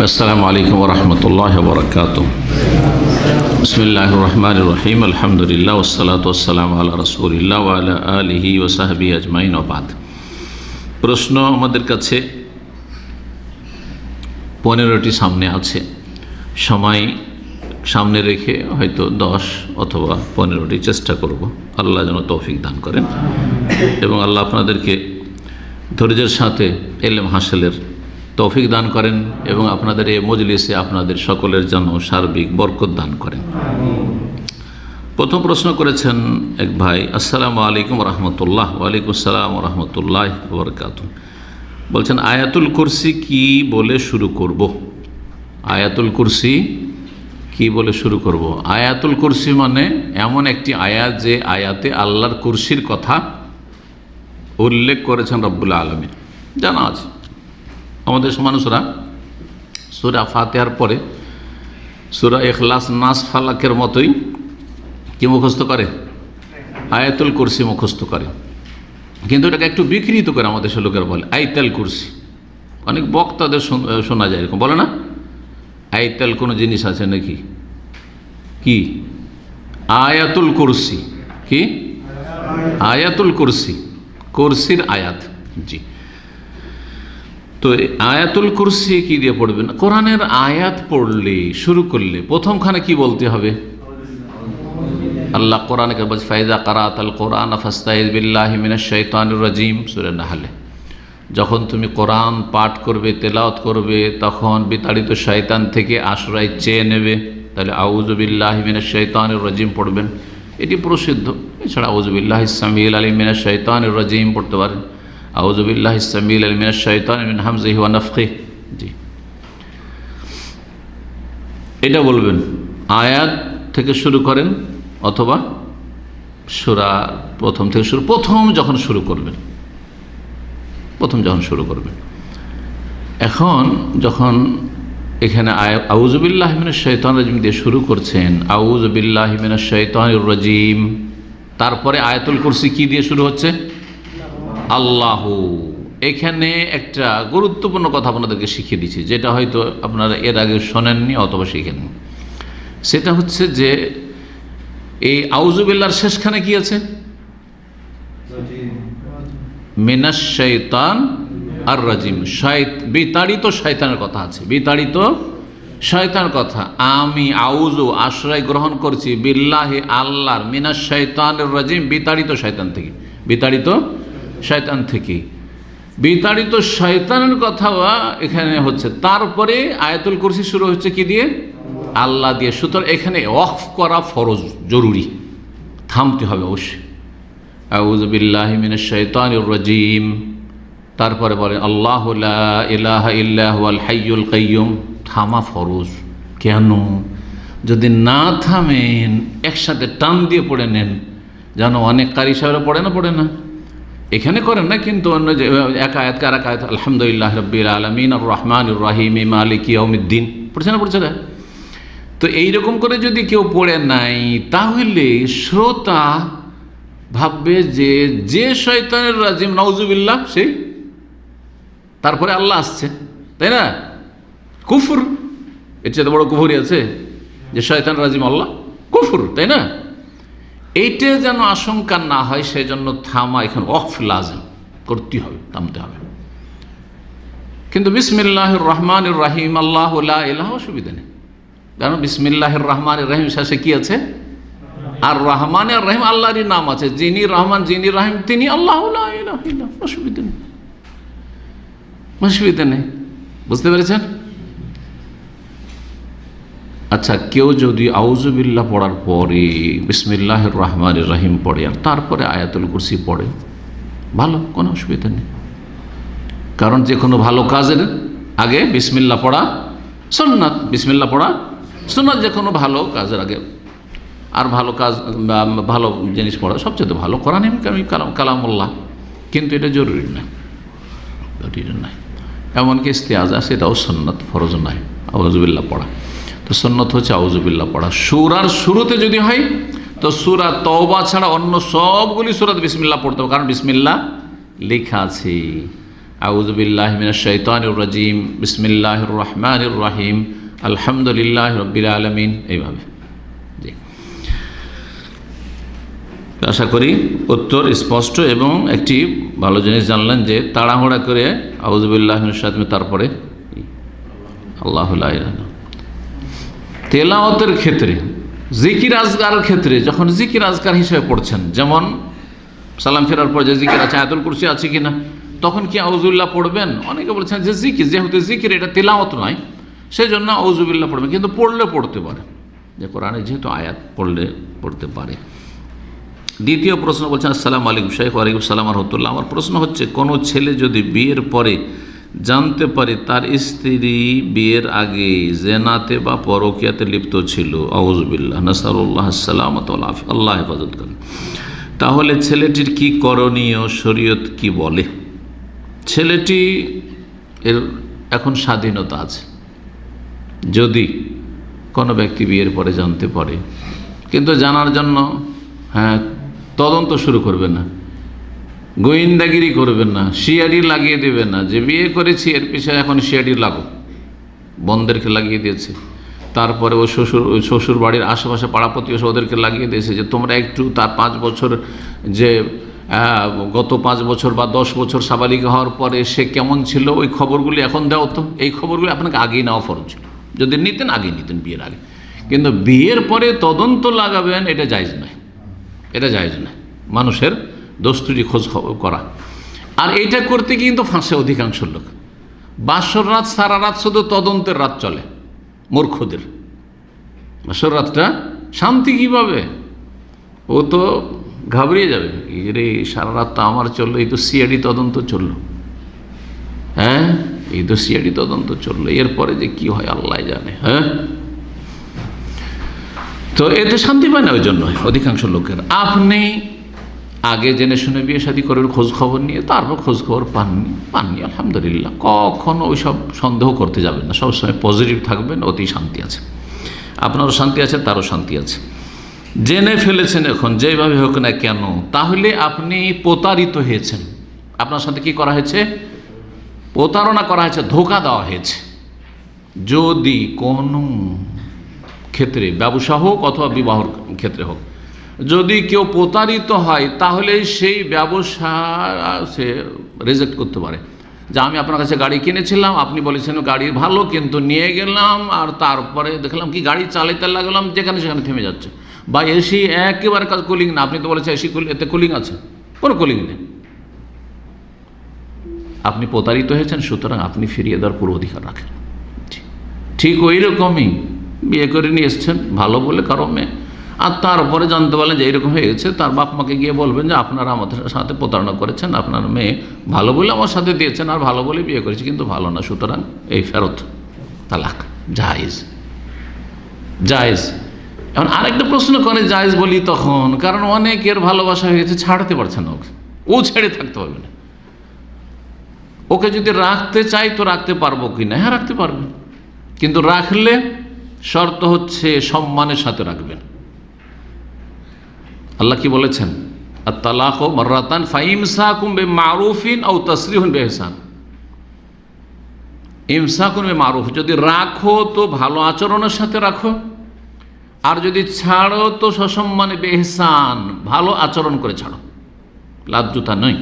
আসসালামু আলাইকুম ওয়া রাহমাতুল্লাহি ওয়া বারাকাতুহু। বিসমিল্লাহির রহমানির রহিম। আলহামদুলিল্লাহ ওয়াসসালাতু ওয়াসসালামু আলা রাসূলিল্লাহ ওয়া আলা আলিহি ওয়া সাহবিহি আজমাইন ওয়া বাদ। প্রশ্ন আমাদের কাছে 15টি সামনে আছে, সময় সামনে রেখে হয়তো 10 অথবা 15টি চেষ্টা করব। আল্লাহ যেন তৌফিক দান করেন এবং আল্লাহ আপনাদেরকে ধৈর্যের সাথে ইলম হাসিলের তৌফিক দান করেন এবং আপনাদের এই মজলিসে আপনাদের সকলের জন্য সার্বিক বরকত দান করেন। প্রথম প্রশ্ন করেছেন এক ভাই, আসসালামু আলাইকুম রহমতুল্লাহ। ওয়ালাইকুম আসসালাম রহমতুল্লাহ বরকাতুহু। বলছেন আয়াতুল কুরসি কি বলে শুরু করব? আয়াতুল কুরসি কি বলে শুরু করব? আয়াতুল কুরসি মানে এমন একটি আয়াত যে আয়াতে আল্লাহর কুরসির কথা উল্লেখ করেছেন রব্বুল আলামিন। জানা আছে আমাদের মানুষরা সূরা ফাতিহার পরে সূরা ইখলাস, নাস, ফালাকের মতোই কি মুখস্থ করে? আয়াতুল কুরসি মুখস্থ করে, কিন্তু এটাকে একটু বিকৃত করে আমাদের লোকেরা বলে আয়াতুল কুরসি। অনেক বক্তাদের শোনা যায় এরকম বলে না, আয়াতুল কোনো জিনিস আছে নাকি? কি আয়াতুল কুরসি? কি আয়াতুল কুরসি? কুরসির আয়াত। জি, তো আয়াতুল কুরসি কি দিয়ে পড়বেন? কোরআনের আয়াত পড়লে শুরু করলে প্রথমখানে কি বলতে হবে? আল্লাহ কোরআনে বলছে ফাইজা কারাতাল কোরআন ফাস্তাইজ বিল্লাহি মিনাশ শাইতানির রাজিম, সূরা নাহলে। যখন তুমি কোরআন পাঠ করবে, তেলাওয়াত করবে, তখন বিতাড়িত শয়তান থেকে আশ্রয় চেয়ে নেবে। তাহলে আউযু বিল্লাহি মিনাশ শাইতানির রাজিম পড়বেন, এটি প্রসিদ্ধ। এছাড়া আউযু বিল্লাহিস সামিউল আলিম মিনাশ শাইতানির রাজিম পড়তে পারেন, আউযু বিল্লাহিস সামিউল আলিম মিনাশ শাইতানি মিন হামজিহি ওয়া নাফখিহি। জি, এটা বলবেন। আয়াত থেকে শুরু করেন অথবা সূরা প্রথম থেকে শুরু, প্রথম যখন শুরু করবেন। এখন যখন এখানে আউযু বিল্লাহি মিনাশ শাইতানির রাজিম দিয়ে শুরু করছেন, আউযু বিল্লাহি মিনাশ শাইতানির রাজিম, তারপরে আয়াতুল কুরসি কি দিয়ে শুরু হচ্ছে? আল্লাহ। এখানে একটা গুরুত্বপূর্ণ কথা আপনাদেরকে শিখিয়ে দিচ্ছি, যেটা হয়তো আপনারা এর আগে শোনেননি অথবা শিখেননি। সেটা হচ্ছে যে এই আউযু বিল্লাহর শেষখানে কি আছে? মিনাশ শাইতান আর রাজিম, বিতাড়িত শয়তানের কথা আছে। বিতাড়িত শয়তানের কথা। আমি আউযু আশ্রয় গ্রহণ করছি বিল্লাহি আল্লাহর, মিনাশ শাইতানির রাজিম বিতাড়িত শয়তান থেকে। বিতাড়িত শয়তান থেকে, বিতাড়িত শয়তানের কথা এখানে হচ্ছে। তারপরে আয়াতুল কুরসি শুরু হচ্ছে কি দিয়ে? আল্লাহ দিয়ে। সুতরাং এখানে ওয়াকফ করা ফরজ, জরুরি, থামতে হবে অবশ্যই। আউযু বিল্লাহি মিনাশ শাইতানির রাজিম, তারপরে বলেন আল্লাহু লা ইলাহা ইল্লা হুয়াল হাইয়ুল কাইয়ুম, থামা ফরজ। কেন? যদি না থামেন, একসাথে টান দিয়ে পড়ে নেন, জানো অনেক কারি সাহেবরা পড়ে না, এখানে করেন না, কিন্তু অন্য যে এক আয়াতকে আর এক আয়াত, আলহামদুলিল্লাহ রাব্বিল আলামিন আর রহমানির রহিম মালিকি ইয়াউমিদ্দিন পড়ছে না। তো এইরকম করে যদি কেউ পড়ে নাই, তাহলে শ্রোতা ভাববে যে শয়তানের রাজিম নাউজুবিল্লাহ সেই, তারপরে আল্লাহ আসছে, তাই না? কুফর, এর চেয়ে বড় কুফরি আছে যে শয়তান রাজিম আল্লাহ? কুফর, তাই না? এইটা যেন আশঙ্কা না হয়, সেই জন্য থামা এখন ওয়াকফ লাজিম করতে হবে, থামতে হবে। কিন্তু বিসমিল্লাহির রহমানির রহিম আল্লাহু লা ইলাহা, অসুবিধা নেই, কারণ বিসমিল্লাহির রহমানির রহিম শেষে কি আছে? আর রহমান আর রহিম আল্লাহরই নাম আছে, যিনি রহমান যিনি রহিম তিনি আল্লাহু লা ইলাহা ইল্লাহ। অসুবিধা নেই, বুঝতে পেরেছেন? আচ্ছা, কেউ যদি আউযু বিল্লাহ পড়ার পরে বিসমিল্লাহির রহমানির রহিম পড়ে আর তারপরে আয়াতুল কুরসি পড়ে, ভালো, কোনো অসুবিধা নেই। কারণ যে কোনো ভালো কাজের আগে বিসমিল্লাহ পড়া সুন্নাত। বিসমিল্লাহ পড়া সুন্নাত যে কোনো ভালো কাজের আগে। আর ভালো কাজ, ভালো জিনিস পড়া সবচেয়ে ভালো, কোরআন কালামুল্লাহ, কিন্তু এটা জরুরি না, এমনকি ইস্তেআজা সেটাও সুন্নাত, ফরজ নাই আউযু বিল্লাহ পড়া। তো সুন্নাত হচ্ছে আউযু বিল্লাহ পড়া। সূরার শুরুতে যদি হয় তো সূরা তওবা ছাড়া অন্য সবগুলি সূরাতে বিসমিল্লাহ পড়তে হবে, কারণ বিসমিল্লাহ লেখা আছে। আউযু বিল্লাহি মিনাশ শাইতানির রাজিম, বিসমিল্লাহির রহমানির রহিম, আলহামদুলিল্লাহি রাব্বিল আলামিন, এইভাবে। জি, আশা করি উত্তর স্পষ্ট এবং একটি ভালো জিনিস জানলেন যে তাড়াহুড়া করে আউযু বিল্লাহি মিনাশ শাইতানির তারপরে আল্লাহু লা ইলাহা ইল্লাল্লাহ। তেলাওয়াতের ক্ষেত্রে, জিকির আজকারের ক্ষেত্রে যখন জিকির আজকার হিসেবে পড়ছেন, যেমন সালাম ফেরার পর যে জিকির আছে, আয়াতুল কুরসি আছে কিনা, তখন কি আউযুবিল্লাহ পড়বেন? অনেকে বলছেন যে জিকির, যেহেতু জিকির এটা তেলাওয়াত নয়, সেই জন্য আউযুবিল্লাহ পড়বেন, কিন্তু পড়লে পড়তে পারে, যে কোরআনে যেহেতু আয়াত পড়লে পড়তে পারে। দ্বিতীয় প্রশ্ন বলছেন, আসসালামু আলাইকুম শাইখ। ওয়ালাইকুম সালাম ওয়া রাহমাতুল্লাহ। আমার প্রশ্ন হচ্ছে, কোনো ছেলে যদি বিয়ের পরে জানতে পারে তার স্ত্রী বিয়ের আগে জেনাতে বা পরকিয়াতে লিপ্ত ছিল, আউযুবিল্লাহ, নাসালুল্লাহ আসসালামাত ওয়াল আফিয়া, আল্লাহ হেফাজত করেন, তাহলে ছেলেটির কি করণীয়, শরীয়ত কি বলে? ছেলেটি এর এখন স্বাধীনতা আছে। যদি কোনো ব্যক্তি বিয়ের পরে জানতে পারে, কিন্তু জানার জন্য তদন্ত শুরু করবেন না, গোয়েন্দাগিরি করবেন না, সিআইডি লাগিয়ে দেবেন না যে বিয়ে করেছি এর পিছনে এখন সিআইডি লাগো, বোনদেরকে লাগিয়ে দিয়েছে, তারপরে ও শ্বশুর বাড়ির আশেপাশে পাড়া প্রতিবেশী ওদেরকে লাগিয়ে দিয়েছে যে তোমরা একটু তার 5 বছর, যে গত 5 বছর বা 10 বছর সাবালিকা হওয়ার পরে সে কেমন ছিল ওই খবরগুলি এখন দাও তো। এই খবরগুলি আপনাকে আগেই নেওয়া ফরজ ছিল, যদি নিতেন আগেই নিতেন বিয়ের আগে, কিন্তু বিয়ের পরে তদন্ত লাগাবেন এটা জায়েজ নয়, এটা জায়েজ নয়। মানুষের দস্তুরি খোঁজ খবর করা, আর এইটা করতে কিন্তু ফাঁসে অধিকাংশ লোক। বাসর রাত সারা রাত শুধু তদন্তের রাত চলে মূর্খদের। বাসর রাতটা শান্তি কীভাবে, ও তো ঘাবড়িয়ে যাবে, রে সারা রাত তো আমার চললো, এই তো সিআইডি তদন্ত চললো, এই তো সিআইডি তদন্ত চললো, এরপরে যে কি হয় আল্লাহ জানে। তো এতে শান্তি পায় না, ওই জন্য অধিকাংশ লোকের। আপনি আগে জেনে শুনে বিয়ে শাদী করার খোঁজ খবর নিয়ে তারপর খোঁজ খবর পাননি আলহামদুলিল্লাহ, কখনো ওই সব সন্দেহ করতে যাবেন না, সবসময় পজিটিভ থাকবেন, অতি শান্তি আছে, আপনারও শান্তি আছে, তারও শান্তি আছে। জেনে ফেলেছেন এখন যেভাবে হোক না কেন, তাহলে আপনি প্রতারিত হয়েছেন, আপনার সাথে কি করা হয়েছে? প্রতারণা করা হয়েছে, ধোঁকা দেওয়া হয়েছে। যদি কোনো ক্ষেত্রে, ব্যবসা হোক অথবা বিবাহর ক্ষেত্রে হোক, যদি কেউ প্রতারিত হয় তাহলে সেই ব্যবসা সে রিজেক্ট করতে পারে। যে আমি আপনার কাছে গাড়ি কিনেছিলাম, আপনি বলেছেন গাড়ি ভালো, কিন্তু নিয়ে গেলাম আর তারপরে দেখলাম কি গাড়ি চালাইতে লাগলাম, যেখানে সেখানে থেমে যাচ্ছে, বা এসি একেবারে কাজ কুলিং না, আপনি তো বলেছেন এসি এতে কুলিং আছে, কোনো কুলিং নেই, আপনি প্রতারিত হয়েছেন, সুতরাং আপনি ফিরিয়ে দেওয়ার পুরো অধিকার রাখেন। ঠিক ওই রকমই বিয়ে করে নিয়ে এসছেন ভালো বলে কারো মেয়ে, আর তারপরে জানতে পারলেন যে এইরকম হয়ে গেছে, তার বাপ মাকে গিয়ে বলবেন যে আপনারা আমাদের সাথে প্রতারণা করেছেন, আপনার মেয়ে ভালো বলে আমার সাথে দিয়েছেন আর ভালো বলে বিয়ে করেছে, কিন্তু ভালো না, সুতরাং এই ফেরত, তালাক, জায়েজ, জায়েজ। এখন আরেকটা প্রশ্ন করে জায়েজ বলি তখন, কারণ অনেকের ভালোবাসা হয়ে গেছে, ছাড়তে পারছে না, ওকে ও ছেড়ে থাকতে পারবে না, ওকে যদি রাখতে চাই তো রাখতে পারবো কি না? হ্যাঁ রাখতে পারবেন, কিন্তু রাখলে শর্ত হচ্ছে সম্মানের সাথে রাখবেন। আল্লাহ কি বলেছেন? আত-তালাকু মাররাতান ফাইমসাকুম বিমারুফিন আও তাসরিহুন বিইহসান। ইমসাকুন বিমারুফ, যদি রাখো তো ভালো আচরণের সাথে রাখো, আর যদি ছাড়ো তো সসম্মানে বিইহসান, ভালো আচরণ করে ছাড়ো, লাজ্জুতা নয়,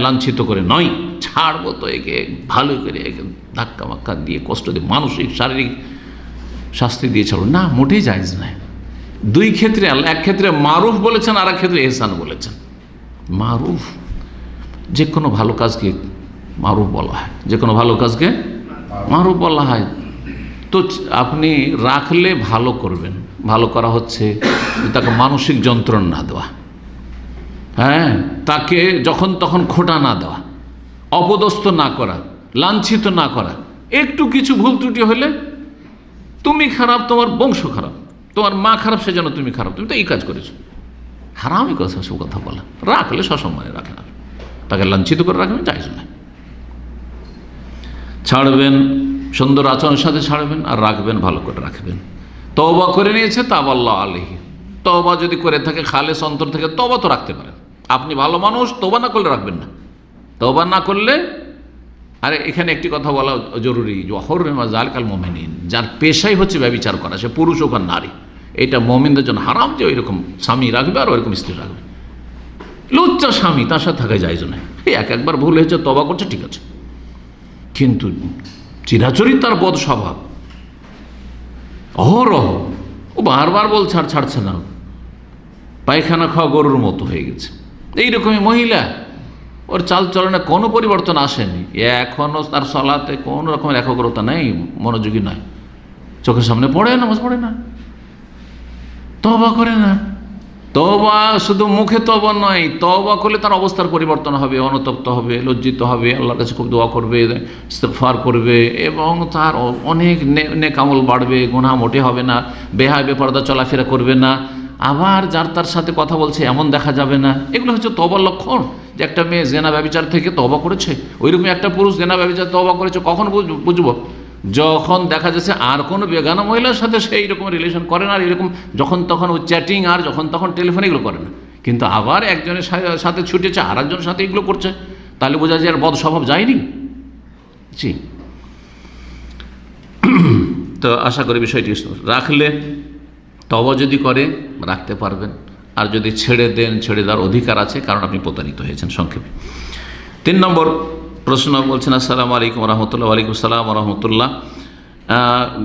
লাঞ্ছিত করে নয়, ছাড়বো তো একে ভালো করে, একে ধাক্কা মাক্কা দিয়ে কষ্ট দিয়ে মানসিক শারীরিক শাস্তি দিয়ে ছাড়ো না, মোটেই জায়েজ নয়। দুই ক্ষেত্রে আল্লাহ, এক ক্ষেত্রে মারুফ বলেছেন আর এক ক্ষেত্রে ইহসান বলেছেন। মারুফ, যে কোনো ভালো কাজকে মারুফ বলা হয়, যে কোনো ভালো কাজকে মারুফ বলা হয়। তো আপনি রাখলে ভালো করবেন, ভালো করা হচ্ছে তাকে মানসিক যন্ত্রণা না দেওয়া, তাকে যখন তখন খোঁটা না দেওয়া, অপদস্থ না করা, লাঞ্ছিত না করা। একটু কিছু ভুল ত্রুটি হলে তুমি খারাপ, তোমার বংশ খারাপ, তোমার মা খারাপ, সেজন্য তুমি খারাপ, তুমি তো এই কাজ করেছো, হারামই কথা, সব কথা বলা। রাখলে সসম্মানে রাখেন, তাকে লাঞ্ছিত করে রাখবেন, জায়েজ না। ছাড়বেন সুন্দর আচরণের সাথে ছাড়বেন, আর রাখবেন ভালো করে রাখবেন। তওবা করে নিয়েছে তাবাল্লাহু আলাইহি, তওবা যদি করে থাকে খালেস অন্তর থেকে, তওবা তো রাখতে পারেন। আপনি ভালো মানুষ, তওবা না করলে রাখবেন না, তওবা না করলে আর এখানে একটি কথা বলা জরুরি, হরমা যালিকাল মুমিনিন, যার পেশাই হচ্ছে ব্যভিচার করা, সে পুরুষ হোক আর নারী, এটা মুমিনদের জন্য হারাম যে ওই রকম স্বামী রাখবে আর ওইরকম স্ত্রী রাখবে। লুচ্চা স্বামী, তার সাথে থাকা যায় না। একবার ভুল হয়েছে, তওবা করছে, ঠিক আছে, কিন্তু চিরাচরিত তার বদ স্বভাব, অহরহ, ও বারবার বলছে আর ছাড়ছে না, পায়খানা খাওয়া গরুর মতো হয়ে গেছে। এইরকমই মহিলা, ওর চালচলনে কোনো পরিবর্তন আসেনি, এখনও তার সলাতে কোনো রকমের একাগ্রতা নেই, মনোযোগী নয়, চোখের সামনে পড়ে, নামাজ পড়ে না, তওবা করে না। তওবা শুধু মুখে তওবা নয়, তওবা করলে তার অবস্থার পরিবর্তন হবে, অনুতপ্ত হবে, লজ্জিত হবে, আল্লাহর কাছে খুব দোয়া করবে, ইস্তিগফার করবে, এবং তার অনেক নেক আমল বাড়বে, গুনাহ মোটে হবে না, বেহায় বেপরদা চলাফেরা করবে না, আবার যার তার সাথে কথা বলছে এমন দেখা যাবে না। এগুলো হচ্ছে তওবার লক্ষণ, যে একটা মেয়ে জেনা ব্যভিচার থেকে তওবা করেছে, ওইরকম একটা পুরুষ জেনা ব্যভিচার তওবা করেছে। কখন বুঝবো? যখন দেখা যাচ্ছে আর কোনো বেগানা মহিলার সাথে সেই রকম রিলেশন করে না, আর এরকম যখন তখন ও চ্যাটিং আর যখন তখন টেলিফোন এগুলো করে না, কিন্তু আবার একজনের সাথে ছুটেছে আর একজনের সাথে এগুলো করছে, তাহলে বোঝা যায় আর বদ স্বভাব যায়নি। জি, তো আশা করি বিষয়টি রাখলে, তওবা যদি করে রাখতে পারবেন, আর যদি ছেড়ে দেন, ছেড়ে দেওয়ার অধিকার আছে, কারণ আপনি প্রতারিত হয়েছেন। সংক্ষেপে 3 নম্বর প্রশ্ন বলছেন, আসসালামু আলাইকুম রহমতুল্লাহ। ওয়ালাইকুম আসসালাম রহমতুল্লাহ।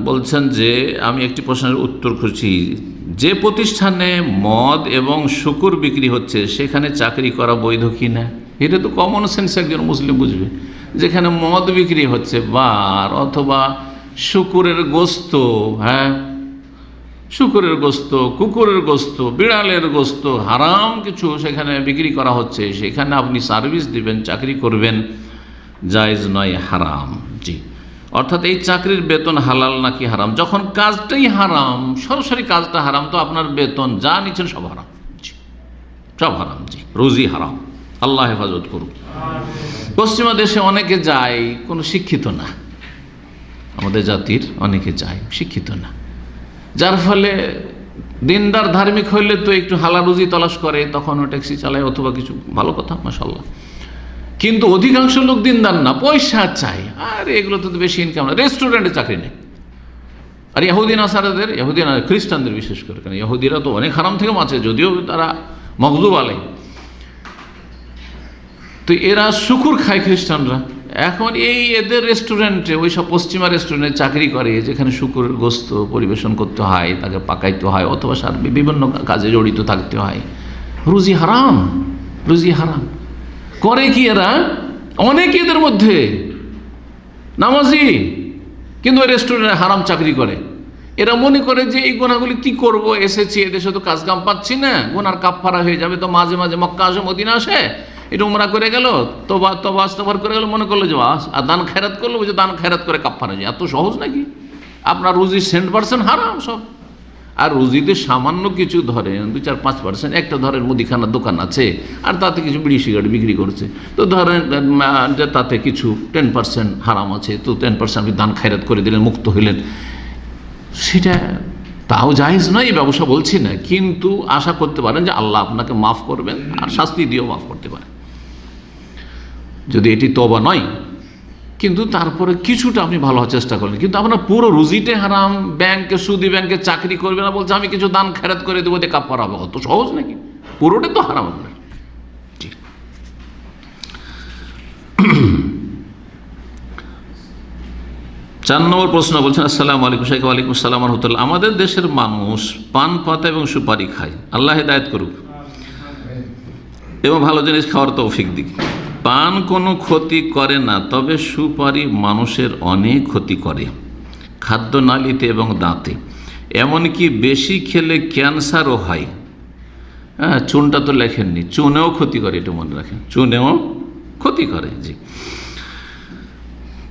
বলছেন যে আমি একটি প্রশ্নের উত্তর খুঁজছি, যে প্রতিষ্ঠানে মদ এবং শুকুর বিক্রি হচ্ছে সেখানে চাকরি করা বৈধ কি না? এটা তো কমন সেন্স একজন মুসলিম বুঝবে। যেখানে মদ বিক্রি হচ্ছে, বার অথবা শুকুরের গোস্ত, হ্যাঁ, শুকুরের গোস্ত, কুকুরের গোস্ত, বিড়ালের গোস্ত, হারাম কিছু সেখানে বিক্রি করা হচ্ছে, সেখানে আপনি সার্ভিস দিবেন, চাকরি করবেন, জায়েজ নয়, হারাম। জি, অর্থাৎ এই চাকরির বেতন হালাল নাকি হারাম? যখন কাজটাই হারাম, সরাসরি কাজটা হারাম, তো আপনার বেতন যা নিচ্ছেন সব হারাম। জি, সব হারাম। জি, রুজি হারাম, আল্লাহ হেফাজত করুক। পশ্চিমা দেশে অনেকে যায়, কোনো শিক্ষিত না, আমাদের জাতির অনেকে যায় শিক্ষিত না, যার ফলে দিনদার ধার্মিক হইলে তো একটু হালাল রুজি তলাশ করে, তখন ও ট্যাক্সি চালায় অথবা কিছু, ভালো কথা, মাশাআল্লাহ। কিন্তু অধিকাংশ লোক দিনদার না, পয়সা চাই, আর এগুলো তো বেশি ইনকাম না। রেস্টুরেন্টে চাকরি নেই। আর ইহুদি নাসারাদের, ইহুদি না খ্রিস্টানদের বিশেষ করে, কারণ ইহুদিরা তো অনেক হারাম থেকে বাঁচে, যদিও তারা মগজুব আলাই, তো এরা শুকুর খায় খ্রিস্টানরা। এখন এই এদের রেস্টুরেন্টে, ওই সব পশ্চিমা রেস্টুরেন্টে চাকরি করে, যেখানে শুকুরের গোস্ত পরিবেশন করতে হয়, তাকে পাকাইতে হয়, অথবা বিভিন্ন কাজে জড়িত থাকতে হয়, রুজি হারাম, রুজি হারাম। করে কি এরা? অনেকে এদের মধ্যে নামাজি, কিন্তু ওই রেস্টুরেন্টে হারাম চাকরি করে। এরা মনে করে যে এই গুনাহগুলি কি করব, এসেছি এদেশে তো কাজ কাম পাচ্ছি না, গুনার কাফফারা হয়ে যাবে, তো মাঝে মাঝে মক্কা আসে, মদিনা আসে, এটা উমরা করে গেল, তোবা ইস্তিগফার করে গেল, মনে করলো যে আর দান খেরাত করলো, বুঝে দান খেরাত করে কাফফারা হয়ে যায়। এত সহজ নাকি? আপনার রুজি 100% হারাম সব। আর রুজিতে সামান্য কিছু ধরেন 2-4-5%, একটা ধরেন মুদিখানার দোকান আছে, আর তাতে কিছু বিড়ি সিগারেট বিক্রি করছে, তো ধরেন যে তাতে কিছু 10% হারাম আছে, তো 10% আপনি দান খেরাত করে দিলেন, মুক্ত হইলেন, সেটা তাও জায়েজ নয়, এই ব্যবসা বলছি না, কিন্তু আশা করতে পারেন যে আল্লাহ আপনাকে মাফ করবেন, আর শাস্তি দিয়েও মাফ করতে পারেন, যদি এটি তওবা নয়। কিন্তু তারপরে কিছুটা আপনি ভালো হওয়ার চেষ্টা করলেন, কিন্তু আপনার পুরো রুজিতে হারাম। ব্যাংকে, সুদি ব্যাংকে চাকরি করবে না, বলছে আমি কিছু দান খেরাত করে দেবো, দিয়ে কাফারা হবে, অত সহজ নাকি? পুরোটা তো হারাম আপনার। ঠিক। 4 নম্বর প্রশ্ন বলছেন, আসসালামু আলাইকুম শাইখ। ওয়ালাইকুম আসসালাম রহমতুল্লাহ। আমাদের দেশের মানুষ পান পাতা এবং সুপারি খায়, আল্লাহ হিদায়াত করুক এবং ভালো জিনিস খাওয়ার তৌফিক দিক। পান কোনো ক্ষতি করে না, তবে সুপারি মানুষের অনেক ক্ষতি করে, খাদ্যনালীতে এবং দাঁতে, এমনকি বেশি খেলে ক্যান্সারও হয়। হ্যাঁ, চুনটা তো লেখেননি, চুনেও ক্ষতি করে, এটা মনে রাখেন, চুনেও ক্ষতি করে। জি,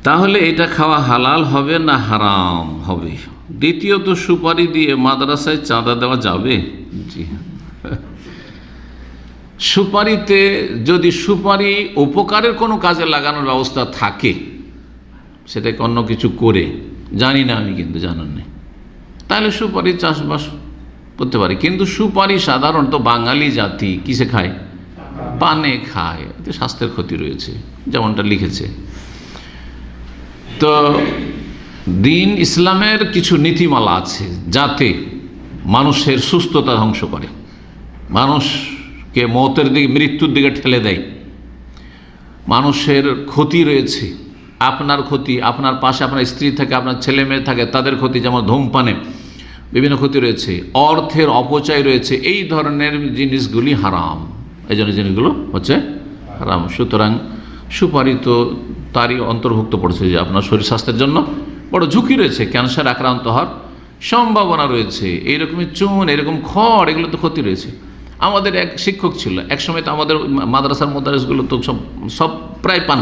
তাহলে এটা খাওয়া হালাল হবে না হারাম হবে? দ্বিতীয়ত, সুপারি দিয়ে মাদ্রাসায় চাঁদা দেওয়া যাবে? জি, সুপারিতে যদি সুপারি উপকারের কোনো কাজে লাগানোর ব্যবস্থা থাকে, সেটাকে অন্য কিছু করে, জানি না আমি, কিন্তু জানার নেই, তাহলে সুপারি চাষবাস করতে পারি। কিন্তু সুপারি সাধারণত বাঙালি জাতি কিসে খায়? পানে খায়, এতে স্বাস্থ্যের ক্ষতি রয়েছে, যেমনটা লিখেছে। তো দিন ইসলামের কিছু নীতিমালা আছে যাতে মানুষের সুস্থতা ধ্বংস করে, মানুষকে মৌতের দিকে, মৃত্যুর দিকে ঠেলে দেয়। মানুষের ক্ষতি রয়েছে, আপনার ক্ষতি, আপনার পাশে আপনার স্ত্রী থাকে, আপনার ছেলে মেয়ে থাকে, তাদের ক্ষতি, যেমন ধূমপানে বিভিন্ন ক্ষতি রয়েছে, অর্থের অপচয় রয়েছে, এই ধরনের জিনিসগুলি হারাম। এই জন্য জিনিসগুলো হচ্ছে হারাম। সুতরাং সুপারি তো তারই অন্তর্ভুক্ত পড়ছে যে আপনার শরীর স্বাস্থ্যের জন্য বড় ঝুঁকি রয়েছে, ক্যান্সার আক্রান্ত হওয়ার সম্ভাবনা রয়েছে, এইরকমই চুন, এরকম খড়, এগুলো তো ক্ষতি রয়েছে। আমাদের এক শিক্ষক ছিল, এক সময় তো আমাদের মাদ্রাসার মোদারেসগুলো তো সব প্রায় পান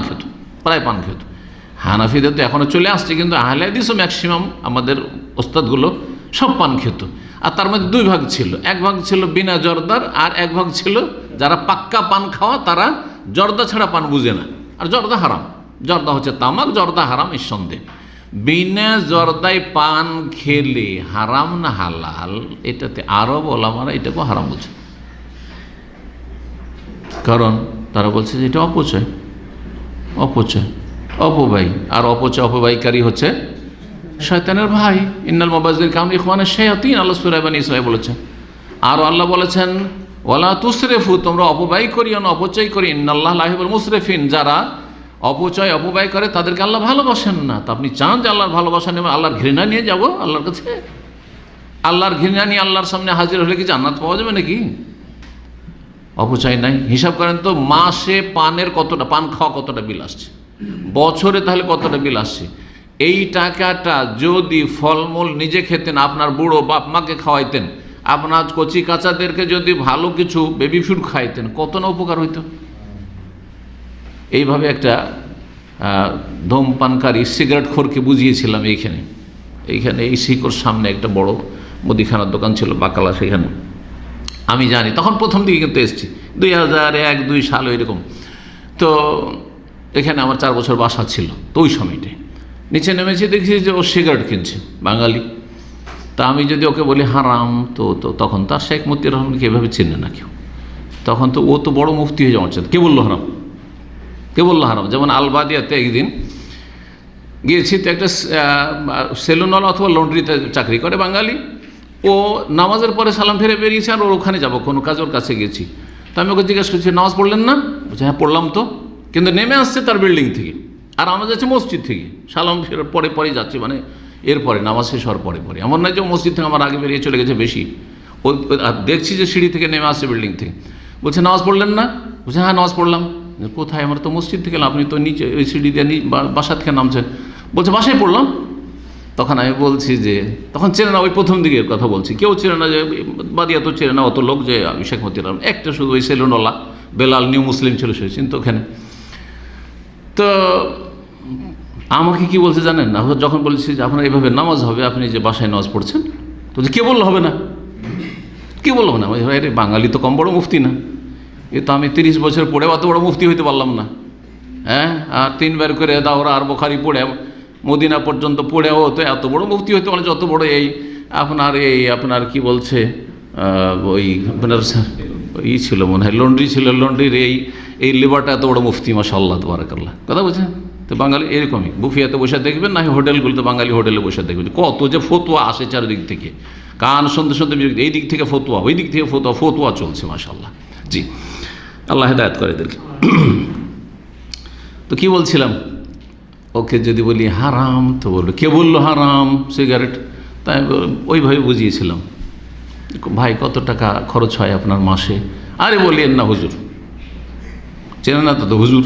খেত। হানাফিদের তো এখনও চলে আসছে, কিন্তু আহলে হাদিসও ম্যাক্সিমাম আমাদের ওস্তাদগুলো সব পান খেত। আর তার মধ্যে দুই ভাগ ছিল, এক ভাগ ছিল বিনা জর্দার, আর এক ভাগ ছিল যারা পাক্কা পান খাওয়া, তারা জর্দা ছাড়া পান বুঝে না। আর জর্দা হারাম, জর্দা হচ্ছে তামাক, জর্দা হারাম নিঃসন্দেহ। বিনা জর্দায় পান খেলে হারাম না হালাল, এটাতে আরব ওলামারা এটাকে হারাম বলছে। কারণ তারা বলছে যে এটা অপচয়, অপব্যয়। আর অপব্যয়কারী হচ্ছে শয়তানের ভাই। ইন্নাল মুবাযযির কাম ইখওয়ানাশ শায়াতিন, আল্লাহ সূরা বনী ইসরাঈল বলেছেন। আর আল্লাহ বলেছেন ওয়ালা তুসরিফু, তোমরা অপব্যয় করিও না, অপচয় করি। ইন্নাল্লাহ লা ইউহিব্বুল মুসরিফিন, যারা অপব্যয় করে তাদেরকে আল্লাহ ভালোবাসেন না। তা আপনি চান যে আল্লাহর ভালোবাসা নেবে, আল্লাহর ঘৃণা নিয়ে যাব আল্লাহর কাছে? আল্লাহর ঘৃণা নিয়ে আল্লাহর সামনে হাজির হলে কি জান্নাত পাওয়া যাবে নাকি? অপচয় নাই। হিসাব করেন তো, মাসে পান খাওয়া কতটা বিল আসছে, বছরে তাহলে কতটা বিল আসছে। এই টাকাটা যদি ফলমূল নিজে খেতেন, আপনার বুড়ো বাপ মাকে খাওয়াইতেন, আপনার কচি কাচাদেরকে যদি ভালো কিছু বেবি ফুড খাইতেন, কত না উপকার হইতো। এইভাবে একটা ধূমপানকারী সিগারেট খোরকে বুঝিয়েছিলাম। এইখানে এই শিকড় সামনে একটা বড় মুদিখানার দোকান ছিল, বাকালা, সেখানে আমি জানি। তখন প্রথম দিকে কিন্তু এসেছি 2001-2 সাল এরকম। তো এখানে আমার 4 বছর বাসা ছিল। তো ওই সময়টায় নিচে নেমেছি, দেখছি যে ও সিগারেট কিনছে, বাঙালি। তা আমি যদি ওকে বলি হারাম, তো তখন তার শেখ মতিউর রহমানকে এভাবে চেনে না কেউ। তখন তো ও তো বড় মুফতি হয়ে যাওয়ার চান। কে বললো হারাম? যেমন আলবাদিয়াতে একদিন গিয়েছি, তো একটা সেলুনওয়ালা অথবা লন্ড্রিতে চাকরি করে বাঙালি। ও নামাজের পরে সালাম ফিরে বেরিয়েছে, আর ওর ওখানে যাবো কোনো কাজ, ওর কাছে গেছি। তো আমি ওকে জিজ্ঞেস করছি, নামাজ পড়লেন না? বলছে হ্যাঁ পড়লাম তো। কিন্তু নেমে আসছে তার বিল্ডিং থেকে, আর আমরা যাচ্ছি মসজিদ থেকে। সালাম ফেরার পরে যাচ্ছি, মানে এরপরে নামাজ শেষ হওয়ার পরে। এমন নয় যে মসজিদ থেকে আমার আগে বেরিয়ে চলে গেছে বেশি। ও দেখছি যে সিঁড়ি থেকে নেমে আসছে বিল্ডিং থেকে। বলছে নামাজ পড়লেন না? বলছে হ্যাঁ নামাজ পড়লাম। কোথায়? আমরা তো মসজিদ থেকে, আপনি তো নিচে ওই সিঁড়ি দিয়ে বাসা থেকে নামছেন। বলছে বাসায় পড়লাম। তখন আমি বলছি যে, তখন চেনে না, ওই প্রথম দিকের কথা বলছি, কেউ চেনে না, যে বাদিয়া তো চেনে না অত লোক, যে শেখ মতিউর রহমান। একটা শুধু ওই সেলুনওয়ালা বেলাল, নিউ মুসলিম ছিল সে, চিন্তা ওখানে। তো আমাকে কি বলছে জানেন? যখন বলছি যে আপনার এইভাবে নামাজ হবে, আপনি যে বাসায় নামাজ পড়ছেন, তো কে বললো হবে না? আরে বাঙালি তো কম বড় মুফতি না। এ তো আমি 30 বছর পড়ে অত বড় মুফতি হইতে পারলাম না। হ্যাঁ, আর 3 বার করে দাওরা আর বুখারী পড়ে মদিনা পর্যন্ত পড়েও তো এত বড় মুফতি হইতে পারলে, যত বড় আপনার কি বলছে, ওই আপনার ছিল মনে হয়, লন্ড্রি ছিল, লন্ড্রির এই লেবারটা এত বড় মুফতি, মাশাআল্লাহ তাবারাকাল্লাহ। কথা বলছেন তো? বাঙালি এরকমই বুফিয়াতে বসে দেখবেন, না হোটেলগুলোতে বাঙালি হোটেলে বসে দেখবেন, কত যে ফতোয়া আসে চারিদিক থেকে, কান শুনতে এই দিক থেকে ফতোয়া, ওই দিক থেকে ফতোয়া চলছে, মাশাআল্লাহ। জি, আল্লাহ হেদায়েত করে এদেরকে। তো কি বলছিলাম? ওকে যদি বলি হারাম, তো বললো কে বললো হারাম সিগারেট? তাই ওইভাবে বুঝিয়েছিলাম, ভাই কত টাকা খরচ হয় আপনার মাসে? আরে বলিয়েন না হুজুর, চেনে না তো হুজুর,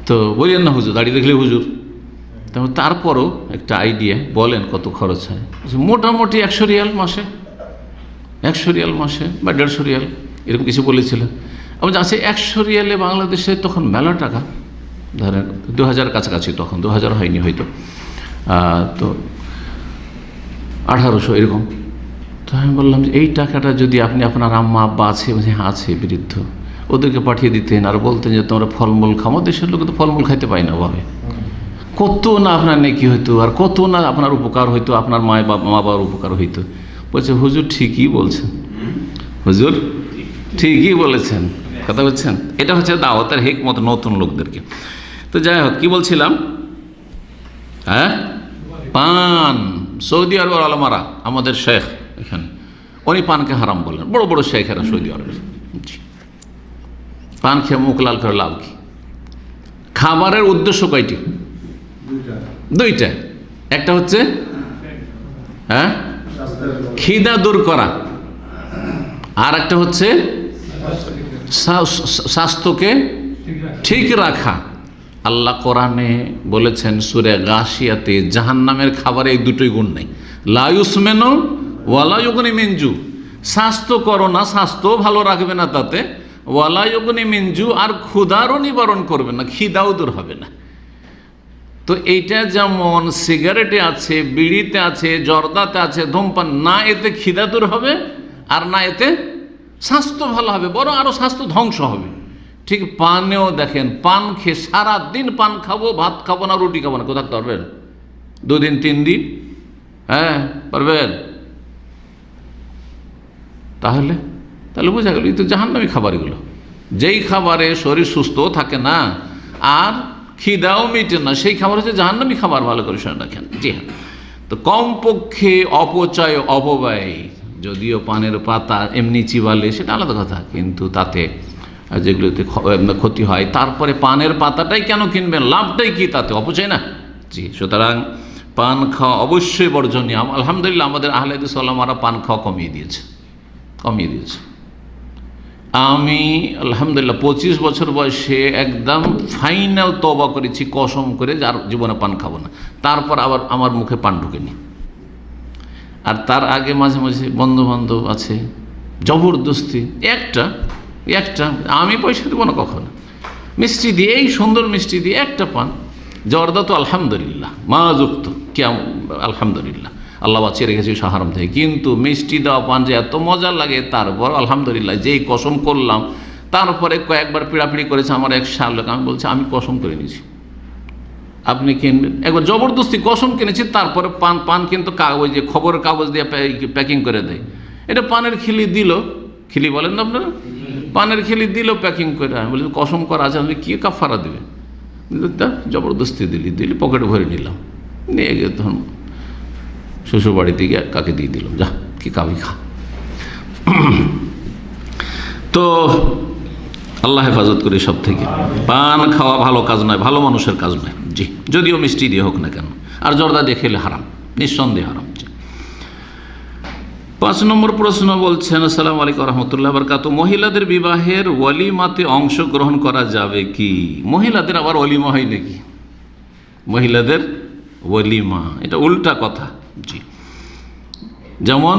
তো বলিয়েন না হুজুর, দাঁড়িয়ে দেখলে হুজুর। তারপরও একটা আইডিয়া বলেন কত খরচ হয়। মোটামুটি 100 রিয়াল মাসে, 100 রিয়াল মাসে বা 150 রিয়াল এরকম কিছু বলেছিলেন। আমি জানছি 100 রিয়ালে বাংলাদেশে তখন মেলা টাকা, ধরেন 2000 কাছাকাছি, তখন 2000 হয়নি হয়তো, তো 1800 এরকম। তো আমি বললাম যে এই টাকাটা যদি আপনি, আপনার আম্মা আব্বা আছে, আছে বৃদ্ধ, ওদেরকে পাঠিয়ে দিতেন, আর বলতেন যে তোমরা ফলমূল খাও। দেশের লোক তো ফলমূল খাইতে পায় না ভাবে, কত না আপনার নেকি হইতো, আর কত না আপনার উপকার হইতো, আপনার মা বাবার উপকার হইতো। বলছে হুজুর ঠিকই বলছেন, হুজুর ঠিকই বলেছেন। কথা বলছেন, এটা হচ্ছে দাওয়াতের হিকমত নতুন লোকদেরকে। তো যাই হোক, কি বলছিলাম? হ্যাঁ, পান। সৌদি আরবের আলমারা, আমাদের শেখ এখানে, উনি পানকে হারাম বলেন, বড় বড় শেখেরা সৌদি আরবের। পান খেয়ে মুখ লাল করে লাভ কি? খাবারের উদ্দেশ্য কয়টি? দুইটা। একটা হচ্ছে হ্যাঁ খিদা দূর করা, আর একটা হচ্ছে স্বাস্থ্যকে ঠিক রাখা। আল্লাহ কোরআনে বলেছেন সূরা গাশিয়াতে, জাহান্নামের খাবারে এই দুটোই গুণ নেই, লা ইউসমিনু ওয়ালা ইউগনি মিন জু। স্বাস্থ্য করো না, স্বাস্থ্য ভালো রাখবে না তাতে, ওয়ালা ইউগনি মিন জু, আর ক্ষুধারও নিবারণ করবে না, খিদাও দূর হবে না। তো এইটা যেমন সিগারেটে আছে, বিড়িতে আছে, জর্দাতে আছে, ধূমপান, না এতে খিদা দূর হবে আর না এতে স্বাস্থ্য ভালো হবে, বরং আরও স্বাস্থ্য ধ্বংস হবে। ঠিক পানেও দেখেন, পান খেয়ে সারাদিন পান খাবো, ভাত খাবো না, রুটি খাবো না, কোথাও থাকতে পারবেন? 2 দিন 3 দিন, হ্যাঁ পারবেন? তাহলে বোঝা গেল এই তো জাহান্নামী খাবার এগুলো। যেই খাবারে শরীর সুস্থও থাকে না আর খিদাও মিটে না, সেই খাবার হচ্ছে জাহান্নামী খাবার। ভালো করে শুনে রাখেন। জি হ্যাঁ, তো কমপক্ষে অপচয় অপব্যয়, যদিও পানের পাতা এমনি চিবালে সেটা আলাদা কথা, কিন্তু তাতে যেগুলোতে ক্ষতি হয়, তারপরে পানের পাতাটাই কেন কিনবেন, লাভটাই কি তাতে? অপচয় না। জি, সুতরাং পান খাওয়া অবশ্যই বর্জনীয়। আলহামদুলিল্লাহ আমাদের আহলে হাদিস ওলামারা পান খাওয়া কমিয়ে দিয়েছে। আমি আলহামদুলিল্লাহ 25 বছর বয়সে একদম ফাইনাল তওবা করেছি, কসম করে, যার জীবনে পান খাবো না। তারপর আবার আমার মুখে পান ঢুকেনি। আর তার আগে মাঝে মাঝে বন্ধু বান্ধব আছে জবরদস্তি, একটা আমি পয়সা দেবো না কখনো, মিষ্টি দিয়ে, এই সুন্দর মিষ্টি দিয়ে একটা পান। জর্দা তো আলহামদুলিল্লাহ মাযুক্ত, কেমন আলহামদুলিল্লাহ আল্লাহ বাঁচিয়ে রেখেছি হারাম থেকে, কিন্তু মিষ্টি দেওয়া পান যে এত মজা লাগে, তারপর আলহামদুলিল্লাহ যেই কসম করলাম, তারপরে কয়েকবার পিড়াপিড়ি করেছে আমার এক শালক, আমি বলছি আমি কসম করে নিয়েছি আপনি কিনবেন। একবার জবরদস্তি কসম কিনেছি, তারপরে পান কিন্তু ওই যে খবরের কাগজ দিয়ে প্যাকিং করে দেয়, এটা পানের খিলি দিল, খিলি বলেন না আপনারা, পানের খিলি দিল প্যাকিং করে। আমি বলি কসম করা আছে, আপনি কি কাফারা দেবে? জবরদস্তি দিলি পকেটে ভরে নিলাম, নিয়ে গিয়ে তখন শ্বশুর বাড়িতে গিয়ে কাকে দিয়ে দিলাম, যা কি খাবি খা। তো আল্লাহ হেফাজত করি সব থেকে। পান খাওয়া ভালো কাজ নয়, ভালো মানুষের কাজ নয়। জি, যদিও মিষ্টি দিয়ে হোক না কেন, আর জর্দা দিয়ে খেলে হারাম, নিঃসন্দেহে হারাম। জি। 5 নম্বর প্রশ্ন বলছেন, আসসালামু আলাইকুম রহমতুল্লাহ বারকাতুহু, মহিলাদের বিবাহের ওয়ালিমাতে অংশগ্রহণ করা যাবে কি? মহিলাদের আবার ওয়ালিমা হয় নাকি? মহিলাদের ওয়ালিমা, এটা উল্টা কথা। জি, যেমন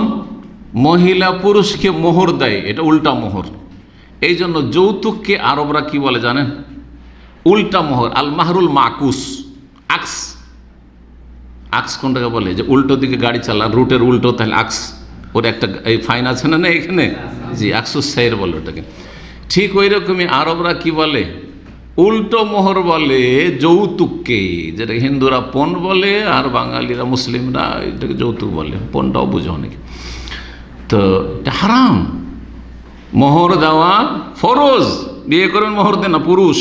মহিলা পুরুষকে মোহর দেয়, এটা উল্টা মোহর। এই জন্য যৌতুককে আরবরা কি বলে জানেন? উল্টা মোহর, আল মাহরুল মাকুস। আক্স কোনটাকে বলে? যে উল্টো দিকে গাড়ি চালান, রুটের উল্টো, তাহলে আক্স। ওর একটা এই ফাইন আছে না এখানে? জি, আকসুস সাইর বলে ওটাকে। ঠিক ওই রকমই আরবরা কি বলে? উল্টো মোহর বলে যৌতুককে, যেটা হিন্দুরা পণ বলে আর বাঙালিরা মুসলিমরা এটাকে যৌতুক বলে। পণটাও বুঝে অনেকে। তো এটা হারাম। মোহর দেওয়া ফরজ, বিয়ে করেন মোহর দেন না পুরুষ,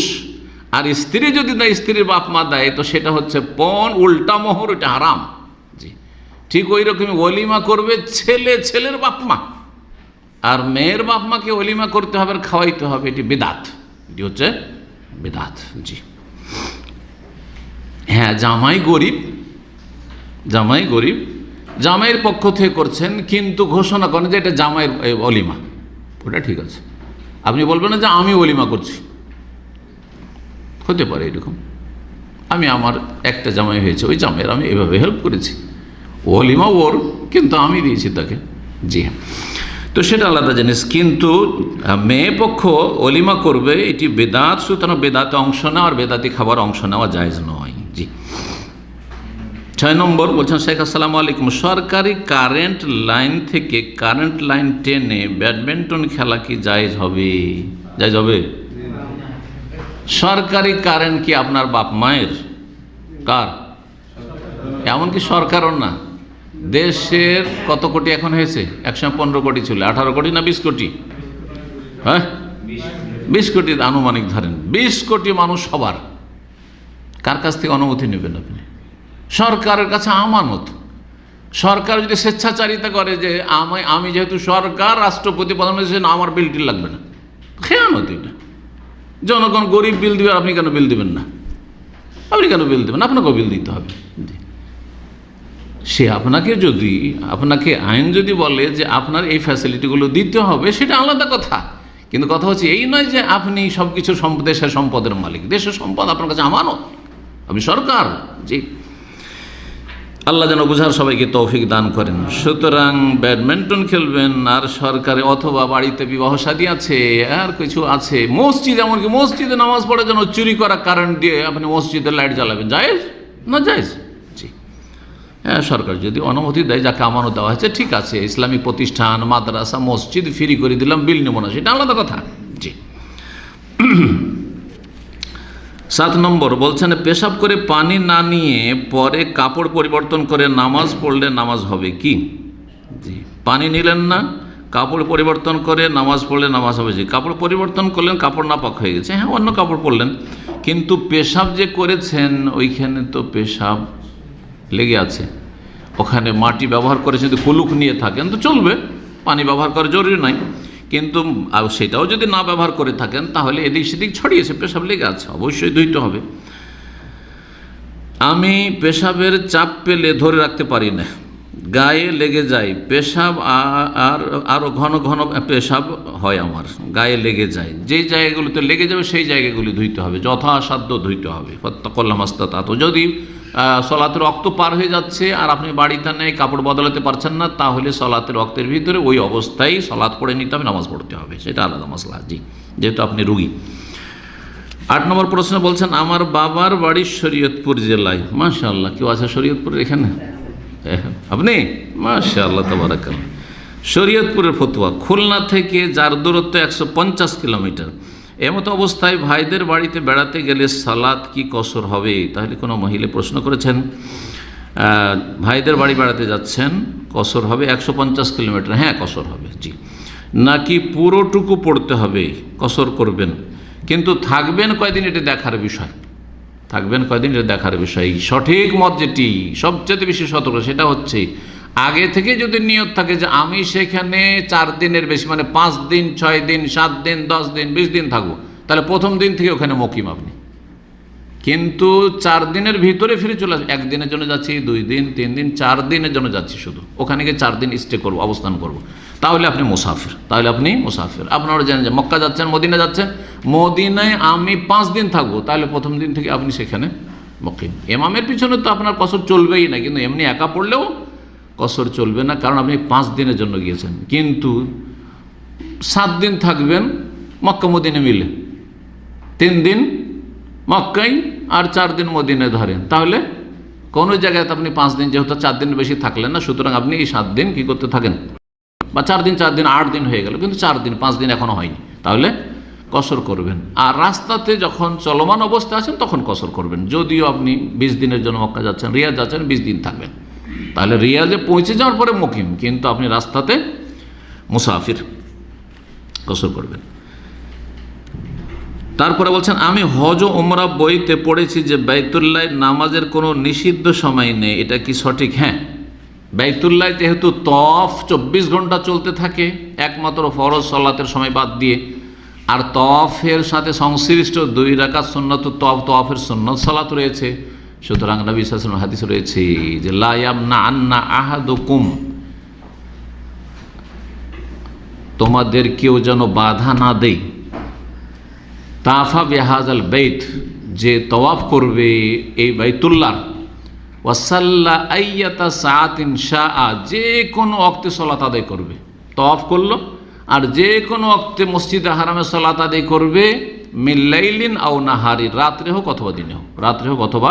আর স্ত্রী যদি দেয়, স্ত্রীর বাপ মা দেয়, তো সেটা হচ্ছে পণ, উল্টা মোহর, এটা হারাম। জি, ঠিক ওই রকমই ওলিমা করবে ছেলের বাপ মা, আর মেয়ের বাপ মাকে ওলিমা করতে হবে আর খাওয়াইতে হবে, এটি বেদাত, এটি হচ্ছে বেদাত। জি হ্যাঁ, জামাই গরিব, জামাইয়ের পক্ষ থেকে করছেন, কিন্তু ঘোষণা করেন যে এটা জামাইয়ের ওলিমা, ওটা ঠিক আছে। আপনি বলবেন না যে আমি ওলিমা করছি, হতে পারে এরকম, আমার একটা জামাই হয়েছে, ওই জামাইয়ের আমি এভাবে হেল্প করেছি, ওলিমা ওর, কিন্তু আমি দিয়েছি তাকে। জি হ্যাঁ, তো সেটা আলাদা জিনিস। কিন্তু মেয়ে পক্ষ ওলিমা করবে, এটি বেদাত। সুতরাং বেদাতে অংশ নেওয়া আর বেদাতি খাবার অংশ নেওয়া জায়েজ নয়। জি। 6 নম্বর বলছেন শেখ, আসসালামু আলাইকুম, সরকারি কারেন্ট লাইন থেকে কারেন্ট লাইন টেনে ব্যাডমিন্টন খেলা কি জায়েজ হবে? জায়েজ হবে? সরকারি কারেন্ট কি আপনার বাপ মায়ের? কার? এমনকি সরকারও না। দেশের কত কোটি এখন হয়েছে? 115 কোটি ছিল, 18 কোটি না 20 কোটি? হ্যাঁ, 20 কোটি আনুমানিক ধরেন। 20 কোটি মানুষ সবার, কার কাছ থেকে অনুমতি নেবেন আপনি? সরকারের কাছে আমানত। সরকার যদি স্বেচ্ছাচারিতা করে যে আমি যেহেতু সরকার, রাষ্ট্রপতি, প্রধানমন্ত্রী, আমার বিলটি লাগবে না, খেয়ানত এটা। জনগণ গরিব বিল দিবে, আপনি কেন বিল দিবেন না? আপনি কেন বিল দেবেন? আপনাকেও বিল দিতে হবে। সে আপনাকে আইন যদি বলে যে আপনার এই ফ্যাসিলিটিগুলো দিতে হবে, সেটা আলাদা কথা। কিন্তু কথা হচ্ছে এই নয় যে আপনি সব কিছু দেশের সম্পদের মালিক। দেশের সম্পদ আপনার কাছে আমানত, আপনি সরকার। জি, আল্লাহ যেন বুঝার সবাইকে তৌফিক দান করেন। সুতরাং ব্যাডমিন্টন খেলবেন, আর সরকারে অথবা বাড়িতে বিবাহ শাদী আছে, আর কিছু আছে, মসজিদ, এমনকি মসজিদে নামাজ পড়ে যেন চুরি করা কারেন্ট দিয়ে আপনি মসজিদের লাইট জ্বালাবেন, জায়েজ না? জায়েজ। জি হ্যাঁ, সরকার যদি অনুমতি দেয়, যাকে আমানত দেওয়া হয়েছে, ঠিক আছে, ইসলামিক প্রতিষ্ঠান, মাদ্রাসা, মসজিদ ফ্রি করে দিলাম, বিল নেব না, সেটা আলাদা কথা। জি 7 নম্বর বলছেন, পেশাব করে পানি না নিয়ে পরে কাপড় পরিবর্তন করে নামাজ পড়লে নামাজ হবে কি? জি, পানি নিলেন না, কাপড় পরিবর্তন করে নামাজ পড়লে নামাজ হবে। জি, কাপড় পরিবর্তন করলেন, কাপড় নাপাক হয়ে গেছে, হ্যাঁ, অন্য কাপড় পরলেন, কিন্তু পেশাব যে করেছেন ওইখানে তো পেশাব লেগে আছে, ওখানে মাটি ব্যবহার করে যদি কুলুক নিয়ে থাকেন তো চলবে, পানি ব্যবহার করা জরুরি নয়। কিন্তু সেটাও যদি না ব্যবহার করে থাকেন তাহলে এদিক সেদিক ছড়িয়েছে, পেশাব লেগে আছে, অবশ্যই ধুইতে হবে। আমি পেশাবের চাপ পেলে ধরে রাখতে পারি না, গায়ে লেগে যায় পেশাব, আর আরও ঘন ঘন পেশাব হয়, আমার গায়ে লেগে যায়। যেই জায়গাগুলোতে লেগে যাবে সেই জায়গাগুলি ধুইতে হবে, যথাসাধ্য ধুইতে হবে। তো যদি সলাতের ওয়াক্ত পার হয়ে যাচ্ছে আর আপনি বাড়িতে নেই, কাপড় বদলাতে পারছেন না, তাহলে সলাতের ওয়াক্তের ভিতরে ওই অবস্থায় সলাত পড়ে নিতে হবে, নামাজ পড়তে হবে, সেটা আলাদা মশলা। জি, যেহেতু আপনি রুগী। 8 নম্বর প্রশ্ন বলছেন, আমার বাবার বাড়ি শরীয়তপুর জেলায়। মাশাআল্লাহ, কেউ আছে শরীয়তপুরের এখানে? আপনি? মাশাআল্লাহ, তাবারাকাল্লাহ। শরীয়তপুরের ফতুয়া, খুলনা থেকে যার দূরত্ব 150 কিলোমিটার, এমতো অবস্থায় ভাইদের বাড়িতে বেড়াতে গেলে সালাত কি কসর হবে? তাহলে কোনো মহিলা প্রশ্ন করেছেন, ভাইদের বাড়ি বেড়াতে যাচ্ছেন, কসর হবে 150 কিলোমিটার? হ্যাঁ, কসর হবে। জি, নাকি পুরোটুকু পড়তে হবে? কসর করবেন, কিন্তু থাকবেন কয়দিন এটা দেখার বিষয়। থাকবেন কয়দিন এটা দেখার বিষয়। সঠিক মত যেটি সবচেয়ে বেশি সতর্ক, সেটা হচ্ছে আগে থেকে যদি নিয়ত থাকে যে আমি সেখানে 4 দিনের বেশি, মানে 5 দিন, 6 দিন, 7 দিন, 10 দিন, 20 দিন থাকবো, তাহলে প্রথম দিন থেকে ওখানে মুকিম আপনি। কিন্তু 4 দিনের ভিতরে ফিরে চলে আসবে, 1 দিনের জন্য যাচ্ছি, 2 দিন, 3 দিন, 4 দিনের জন্য যাচ্ছি, শুধু ওখানে গিয়ে 4 দিন স্টে করবো, অবস্থান করবো, তাহলে আপনি মুসাফির। আপনারা জানেন যে মক্কা যাচ্ছেন, মদিনা যাচ্ছেন, মদিনায় আমি 5 দিন থাকবো, তাহলে প্রথম দিন থেকে আপনি সেখানে মুকিম। ইমামের পিছনে তো আপনার কসর চলবেই না, কিন্তু এমনি একা পড়লেও কসর চলবে না, কারণ আপনি 5 দিনের জন্য গিয়েছেন। কিন্তু 7 দিন থাকবেন মক্কা মদিনা মিলে, 3 দিন মক্কায় আর 4 দিন মদিনায় ধরেন, তাহলে কোনো জায়গায় আপনি 5 দিন, যেহেতু 4 দিন বেশি থাকলেন না, সুতরাং আপনি এই 7 দিন কী করতে থাকেন, বা 4 দিন 8 দিন হয়ে গেল, কিন্তু 4 দিন 5 দিন এখনও হয়নি, তাহলে কসর করবেন। আর রাস্তাতে যখন চলমান অবস্থা আছেন তখন কসর করবেন। যদিও আপনি 20 দিনের জন্য মক্কা যাচ্ছেন, রিয়াজ যাচ্ছেন, 20 দিন থাকবেন, তাহলে রিয়াজে পৌঁছে যাওয়ার পরে মুকিম, কিন্তু আপনি রাস্তাতে মুসাফির, কসর করবেন। তারপরে বলছেন, আমি হজ ও উমরা বইতে পড়েছি যে বাইতুল্লাহ নামাজের কোনো নিষিদ্ধ সময় নেই, এটা কি সঠিক? হ্যাঁ, বাইতুল্লাহ যেহেতু তওয়াফ 24 ঘন্টা চলতে থাকে, একমাত্র ফরজ সালাতের সময় বাদ দিয়ে, আর তওয়াফের সাথে সংশ্লিষ্ট 2 রাকাত সুন্নত তওয়াফ, তওয়াফের সুন্নত সালাত রয়েছে, সুতরাং নবী সাল্লাল্লাহু আলাইহি ওয়াসাল্লাম হাদিস রয়েছে যে লা ইয়ামনা আন্না আহাদুকুম, তোমাদের কেউ যেন বাধা না দেয়, তাফা বিহাজাল বাইত, যে তওয়াফ করবে এই বাইতুল্লাহ, ওয়াসাল্লা আইয়াতা সাআতিন শাআ, যে কোনো ওয়াক্তে সালাত আদায় করবে, তওয়াফ করলো আর যে কোনো ওয়াক্তে মসজিদে হারামে সালাত আদায় করবে, মিন লাইলিন আও নাহারি, রাত্রে হোক অথবা দিনে হোক, রাত্রে হোক অথবা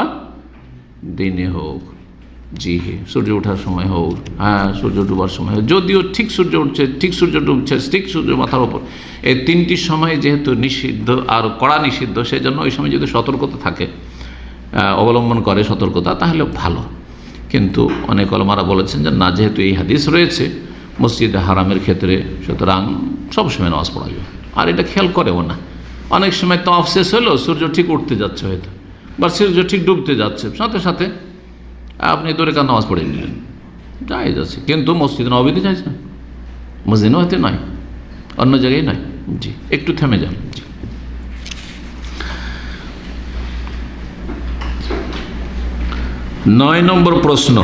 দিনে হোক। জি হে, সূর্য ওঠার সময় হোক, হ্যাঁ, সূর্য ডুবার সময় হোক, যদিও ঠিক সূর্য উঠছে, ঠিক সূর্য ডুবছে, ঠিক সূর্য মাথার ওপর, এই 3টি সময় যেহেতু নিষিদ্ধ আর কড়া নিষিদ্ধ, সেই জন্য ওই সময় যদি সতর্কতা থাকে, অবলম্বন করে সতর্কতা, তাহলে ভালো। কিন্তু অনেক ওলামারা বলেছেন যে না, যেহেতু এই হাদিস রয়েছে মসজিদে হারামের ক্ষেত্রে, সুতরাং সবসময় নামাজ পড়া যাবে। আর এটা খেয়াল করেও না, অনেক সময় তওয়াফ শেষ হলো, সূর্য ঠিক উঠতে যাচ্ছে হয়তো, বা সূর্য ঠিক ডুবতে যাচ্ছে, সাথে সাথে আপনি দূরে কার নামাজ পড়ে নিলেন, জায়েজ আছে, কিন্তু মসজিদ নববীতে জায়েজ না, মসজিদ নববীতে নয়, অন্য জায়গায় নয়। জি, একটু থেমে যান। জি, 9 নম্বর প্রশ্ন,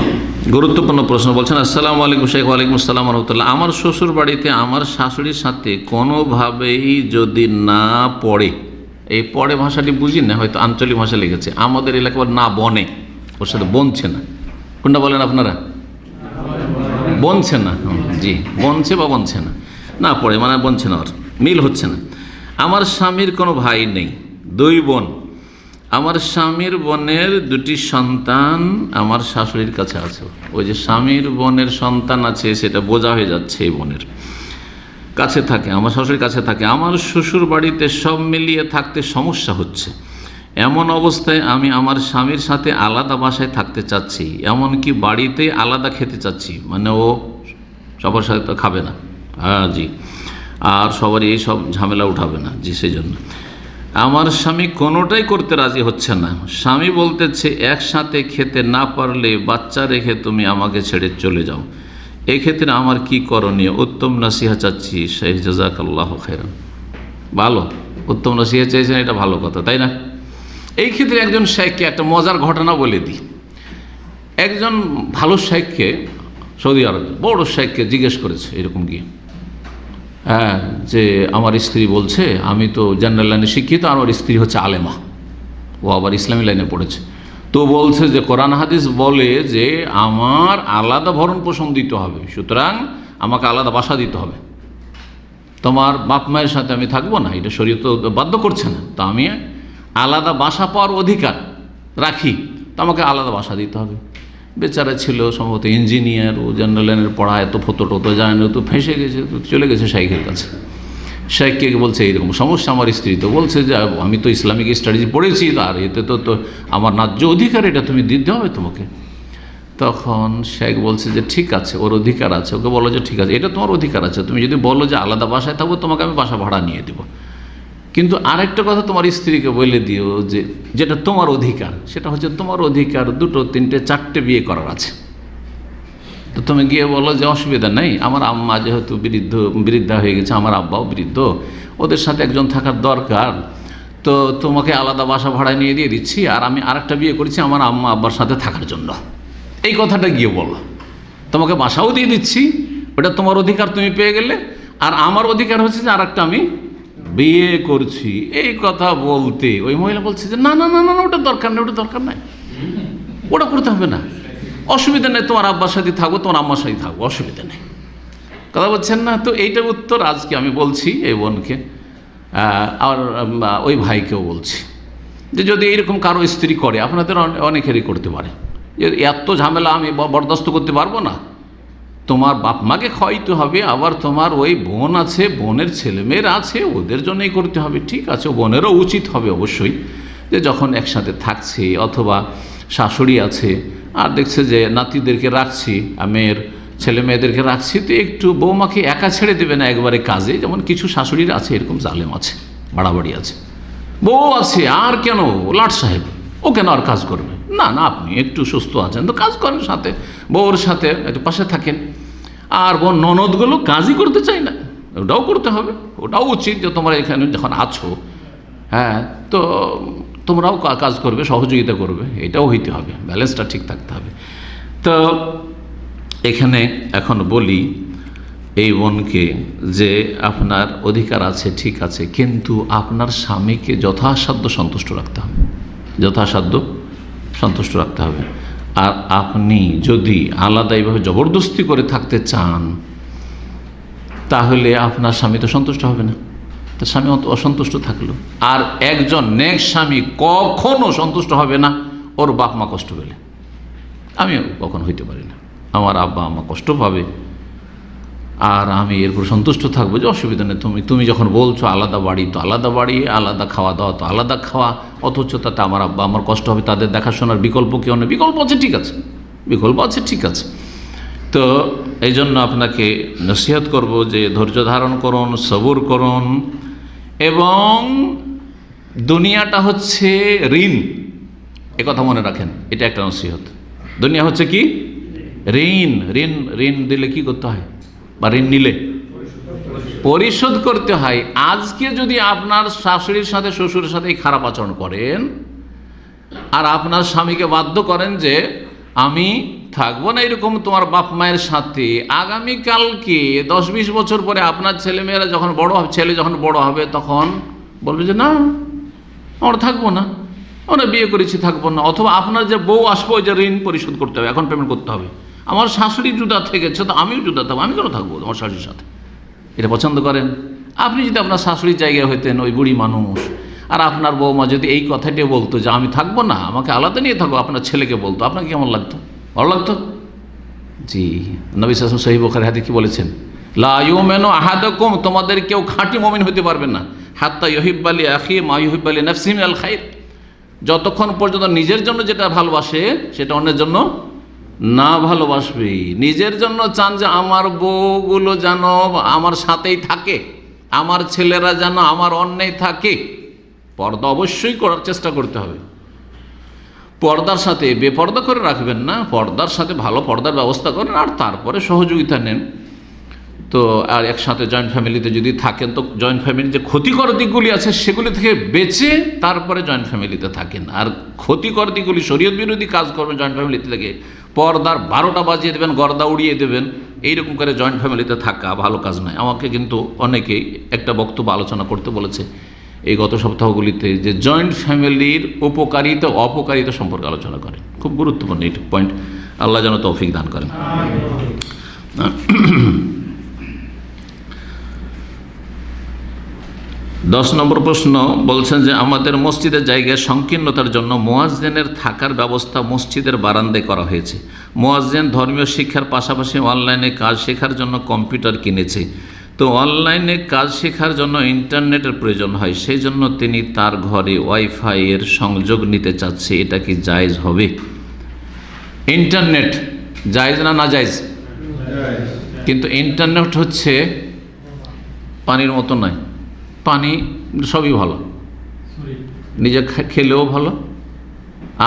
গুরুত্বপূর্ণ প্রশ্ন। বলছেন, আসসালামু আলাইকুম শেখ। ওয়ালাইকুম আসসালাম রহমতুল্লাহ। আমার শ্বশুর বাড়িতে আমার শাশুড়ির সাথে কোনোভাবেই যদি না পড়ে, এই পড়ে ভাষাটি বুঝি না, হয়তো আঞ্চলিক ভাষা লিখেছে, আমাদের এলাকায় না বনে, ওর সাথে বনছে না, কোনটা বলেন আপনারা? বনছে না। জি, বনছে বা বনছে না, না পড়ে মানে বনছে না, ওর মিল হচ্ছে না। আমার স্বামীর কোনো ভাই নেই, 2 বোন। আমার স্বামীর বোনের 2টি সন্তান আমার শাশুড়ির কাছে আছে। ওই যে স্বামীর বোনের সন্তান আছে, সেটা বোঝা হয়ে যাচ্ছে, এই বোনের কাছে থাকে, আমার শাশুড়ির কাছে থাকে। আমার শ্বশুর বাড়িতে সব মিলিয়ে থাকতে সমস্যা হচ্ছে। এমন অবস্থায় আমি আমার স্বামীর সাথে আলাদা বাসায় থাকতে চাচ্ছি, এমনকি বাড়িতে আলাদা খেতে চাচ্ছি, মানে ও সবার সাথে তো খাবে না। হ্যাঁ জি, আর সবারই এই সব ঝামেলা উঠাবে না। জি, সেই জন্য আমার স্বামী কোনোটাই করতে রাজি হচ্ছে না। স্বামী বলতেছে, একসাথে খেতে না পারলে বাচ্চা রেখে তুমি আমাকে ছেড়ে চলে যাও। এক্ষেত্রে আমার কি করণীয়? উত্তম নসিহা চাচ্ছি শেখ, জাযাকাল্লাহু খাইরান। ভালো, উত্তম নসিহা চাইছেন, এটা ভালো কথা, তাই না? এই ক্ষেত্রে একজন শেখকে একটা মজার ঘটনা বলে দিই। একজন ভালো শেখকে, সৌদি আরবে বড় শেখকে জিজ্ঞেস করেছে এরকম গিয়ে, হ্যাঁ, যে আমার স্ত্রী বলছে, আমি তো জেনারেল লাইনে শিক্ষিত, আর আমার স্ত্রী হচ্ছে আলেমা, ও আবার ইসলামী লাইনে পড়েছে, তো বলছে যে কোরআন হাদিস বলে যে আমার আলাদা ভরণ পোষণ দিতে হবে, সুতরাং আমাকে আলাদা বাসা দিতে হবে, তোমার বাপ মায়ের সাথে আমি থাকবো না, এটা শরীয়ত বাধ্য করছে না, তো আমি আলাদা বাসা পাওয়ার অধিকার রাখি, তো আমাকে আলাদা বাসা দিতে হবে। বেচারা ছিল সম্ভবত ইঞ্জিনিয়ার, ও জেনারেল লাইনের পড়া, এত ফতো টতো যায় না, তো ফেঁসে গেছে, তো চলে গেছে শাইখের কাছে। শাইখকে বলছে এইরকম সমস্যা, আমার স্ত্রী তো বলছে যে আমি তো ইসলামিক স্টাডিজ পড়েছি, আর এতে তো আমার ন্যায্য অধিকার, এটা তুমি দিতে হবে তোমাকে। তখন শেখ বলছে যে ঠিক আছে, ওর অধিকার আছে, ওকে বলো যে ঠিক আছে, এটা তোমার অধিকার আছে, তুমি যদি বলো যে আলাদা বাসায় থাকবো, তোমাকে আমি বাসা ভাড়া নিয়ে দেবো, কিন্তু আরেকটা কথা তোমার স্ত্রীকে বলে দিও যে যেটা তোমার অধিকার, সেটা হচ্ছে তোমার অধিকার 2, 3, 4 বিয়ে করার আছে। তো তুমি গিয়ে বলো যে অসুবিধা নেই, আমার আম্মা যেহেতু বৃদ্ধা হয়ে গেছে, আমার আব্বাও বৃদ্ধ, ওদের সাথে একজন থাকার দরকার, তো তোমাকে আলাদা বাসা ভাড়া নিয়ে দিয়ে দিচ্ছি, আর আমি আরেকটা বিয়ে করেছি আমার আম্মা আব্বার সাথে থাকার জন্য, এই কথাটা গিয়ে বলো। তোমাকে বাসাও দিয়ে দিচ্ছি, ওটা তোমার অধিকার, তুমি পেয়ে গেলে, আর আমার অধিকার হচ্ছে যে আরেকটা আমি বিয়ে করছি। এই কথা বলতে ওই মহিলা বলছে যে না না না না, ওটা দরকার নেই, ওটা দরকার নাই, ওটা করতে হবে না, অসুবিধা নেই, তোমার আব্বার সাথে থাকবো, তোমার আম্মার সাথে থাকবো, অসুবিধা নেই। কথা বলছেন না? তো এইটার উত্তর আজকে আমি বলছি এই বোনকে, আর ওই ভাইকেও বলছি যে যদি এইরকম কারো স্ত্রী করে, আপনাদের অনেকেরই করতে পারে, যে এত ঝামেলা আমি বরদাস্ত করতে পারবো না, তোমার বাপ মাকে খাওয়াইতে হবে, আবার তোমার ওই বোন আছে, বোনের ছেলেমেয়েরা আছে, ওদের জন্যই করতে হবে। ঠিক আছে, বোনেরও উচিত হবে অবশ্যই যে যখন একসাথে থাকছে, অথবা শাশুড়ি আছে আর দেখছে যে নাতিদেরকে রাখছি, মেয়ের ছেলে মেয়েদেরকে রাখছি, তো একটু বৌমাকে একা ছেড়ে দেবে না একবারে কাজে, যেমন কিছু শাশুড়ির আছে, এরকম জালেম আছে, বাড়াবাড়ি আছে, বউ আছে আর কেন লাট সাহেব, ও কেন আর কাজ করবে না, না আপনি একটু সুস্থ আছেন তো কাজ করেন, সাথে বউর সাথে একটু পাশে থাকেন। আর বোন ননদগুলো কাজই করতে চায় না, ওটাও করতে হবে, ওটাও উচিত যে তোমরা এখানে যখন আছো, হ্যাঁ, তো তোমরাও কাজ করবে, সহযোগিতা করবে, এটাও হইতে হবে, ব্যালেন্সটা ঠিক থাকতে হবে। তো এখানে এখন বলি এই বোনকে যে আপনার অধিকার আছে, ঠিক আছে, কিন্তু আপনার স্বামীকে যথাসাধ্য সন্তুষ্ট রাখতে হবে, যথাসাধ্য সন্তুষ্ট রাখতে হবে। আর আপনি যদি আলাদা এইভাবে জবরদস্তি করে থাকতে চান, তাহলে আপনার স্বামী তো সন্তুষ্ট হবে না, তার স্বামী অসন্তুষ্ট থাকলো। আর একজন নেক্সট স্বামী কখনো সন্তুষ্ট হবে না ওর বাপ মা কষ্ট পেলে, আমিও কখনো হইতে পারি না, আমার আব্বা আম্মা কষ্ট পাবে, আর আমি এরপর সন্তুষ্ট থাকবো যে অসুবিধা নেই, তুমি যখন বলছো আলাদা বাড়ি, তো আলাদা বাড়ি, আলাদা খাওয়া দাওয়া তো আলাদা খাওয়া, অথচ তাতে আমার আব্বা আমার কষ্ট হবে, তাদের দেখাশোনার বিকল্প কেউ নেই, বিকল্প আছে ঠিক আছে, বিকল্প আছে ঠিক আছে। তো এই জন্য আপনাকে নসিহত করব যে ধৈর্য ধারণ করুন, সবুর করুন, এবং দুনিয়াটা হচ্ছে ঋণ, কথা মনে রাখেন, এটা একটা নসিহত। দুনিয়া হচ্ছে কি ঋণ। ঋণ ঋণ দিলে কি করতে হয়, বা ঋণ নিলে পরিশোধ করতে হয়। আজকে যদি আপনার শাশুড়ির সাথে শ্বশুরের সাথে খারাপ আচরণ করেন আর আপনার স্বামীকে বাধ্য করেন যে আমি থাকবো না এরকম তোমার বাপ মায়ের সাথে, আগামীকালকে 10-20 বছর পরে আপনার ছেলেমেয়েরা যখন বড় হবে, ছেলে যখন বড় হবে তখন বলবে যে না আমরা থাকবো না, আমরা বিয়ে করেছি থাকবো না। অথবা আপনার যে বউ আসবো ওই যে ঋণ পরিশোধ করতে হবে, এখন পেমেন্ট করতে হবে। আমার শাশুড়ি জুদা থেকেছে তো আমিও জুদা থাকবো, আমি কেন থাকবো আমার শাশুড়ির সাথে? এটা পছন্দ করেন? আপনি যদি আপনার শাশুড়ির জায়গায় হইতেন, ওই বুড়ি মানুষ, আর আপনার বৌমা যদি এই কথাটি বলতো যে আমি থাকবো না, আমাকে আলাদা নিয়ে থাকবো, আপনার ছেলেকে বলতো, আপনাকে কেমন লাগতো? ভালো লাগতো? জি, নবী সাল্লাল্লাহু আলাইহি ওয়াসাল্লাম সহিহ বুখারী হাদিসে কি বলেছেন? লা ইউমিনু আহাদুকুম, তোমাদের কেউ খাঁটি মুমিন হতে পারবে না, হাত্তা ইউহিব্বা লি আখি মা ইউহিব্বা লি নাফসিহি মিনাল খায়র, যতক্ষণ পর্যন্ত নিজের জন্য যেটা ভালোবাসে সেটা অন্যের জন্য না ভালোবাসবে। নিজের জন্য চান যে আমার বউগুলো যেন আমার সাথেই থাকে, আমার ছেলেরা যেন আমার অন্যেই থাকে। পর্দা অবশ্যই করার চেষ্টা করতে হবে, পর্দার সাথে বেপর্দা করে রাখবেন না, পর্দার সাথে ভালো পর্দার ব্যবস্থা করেন আর তারপরে সহযোগিতা নেন। তো আর একসাথে জয়েন্ট ফ্যামিলিতে যদি থাকেন তো জয়েন্ট ফ্যামিলির যে ক্ষতিকর দিকগুলি আছে সেগুলি থেকে বেঁচে তারপরে জয়েন্ট ফ্যামিলিতে থাকেন। আর ক্ষতিকর দিকগুলি শরীয়ত বিরোধী কাজ করবেন জয়েন্ট ফ্যামিলিতে থেকে, পর্দার 12টা বাজিয়ে দেবেন, গর্দা উড়িয়ে দেবেন, এইরকম করে জয়েন্ট ফ্যামিলিতে থাকা ভালো কাজ নয়। আমাকে কিন্তু অনেকেই একটা বক্তব্য আলোচনা করতে বলেছে এই গত সপ্তাহগুলিতে, যে জয়েন্ট ফ্যামিলির উপকারিতা অপকারিতা সম্পর্কে আলোচনা করেন। খুব গুরুত্বপূর্ণ এই পয়েন্ট, আল্লাহ যেন তৌফিক দান করেন। 10 নম্বর প্রশ্ন বলছেন যে আমাদের মসজিদের জায়গায় সংকীর্ণতার জন্য মুয়াজ্জিনের থাকার ব্যবস্থা মসজিদের বারান্দায় করা হয়েছে। মুয়াজ্জিন ধর্মীয় শিক্ষার পাশাপাশি অনলাইনে কাজ শেখার জন্য কম্পিউটার কিনেছে, তো অনলাইনে কাজ শেখার জন্য ইন্টারনেটের প্রয়োজন হয়, সেই জন্য তিনি তার ঘরে ওয়াইফাই এর সংযোগ নিতে চাচ্ছে, এটা কি জায়েজ হবে? ইন্টারনেট জায়েজ না না জায়েজ? কিন্তু ইন্টারনেট হচ্ছে পানির মতো নয়, পানি সবই ভালো, নিজে খেলেও ভালো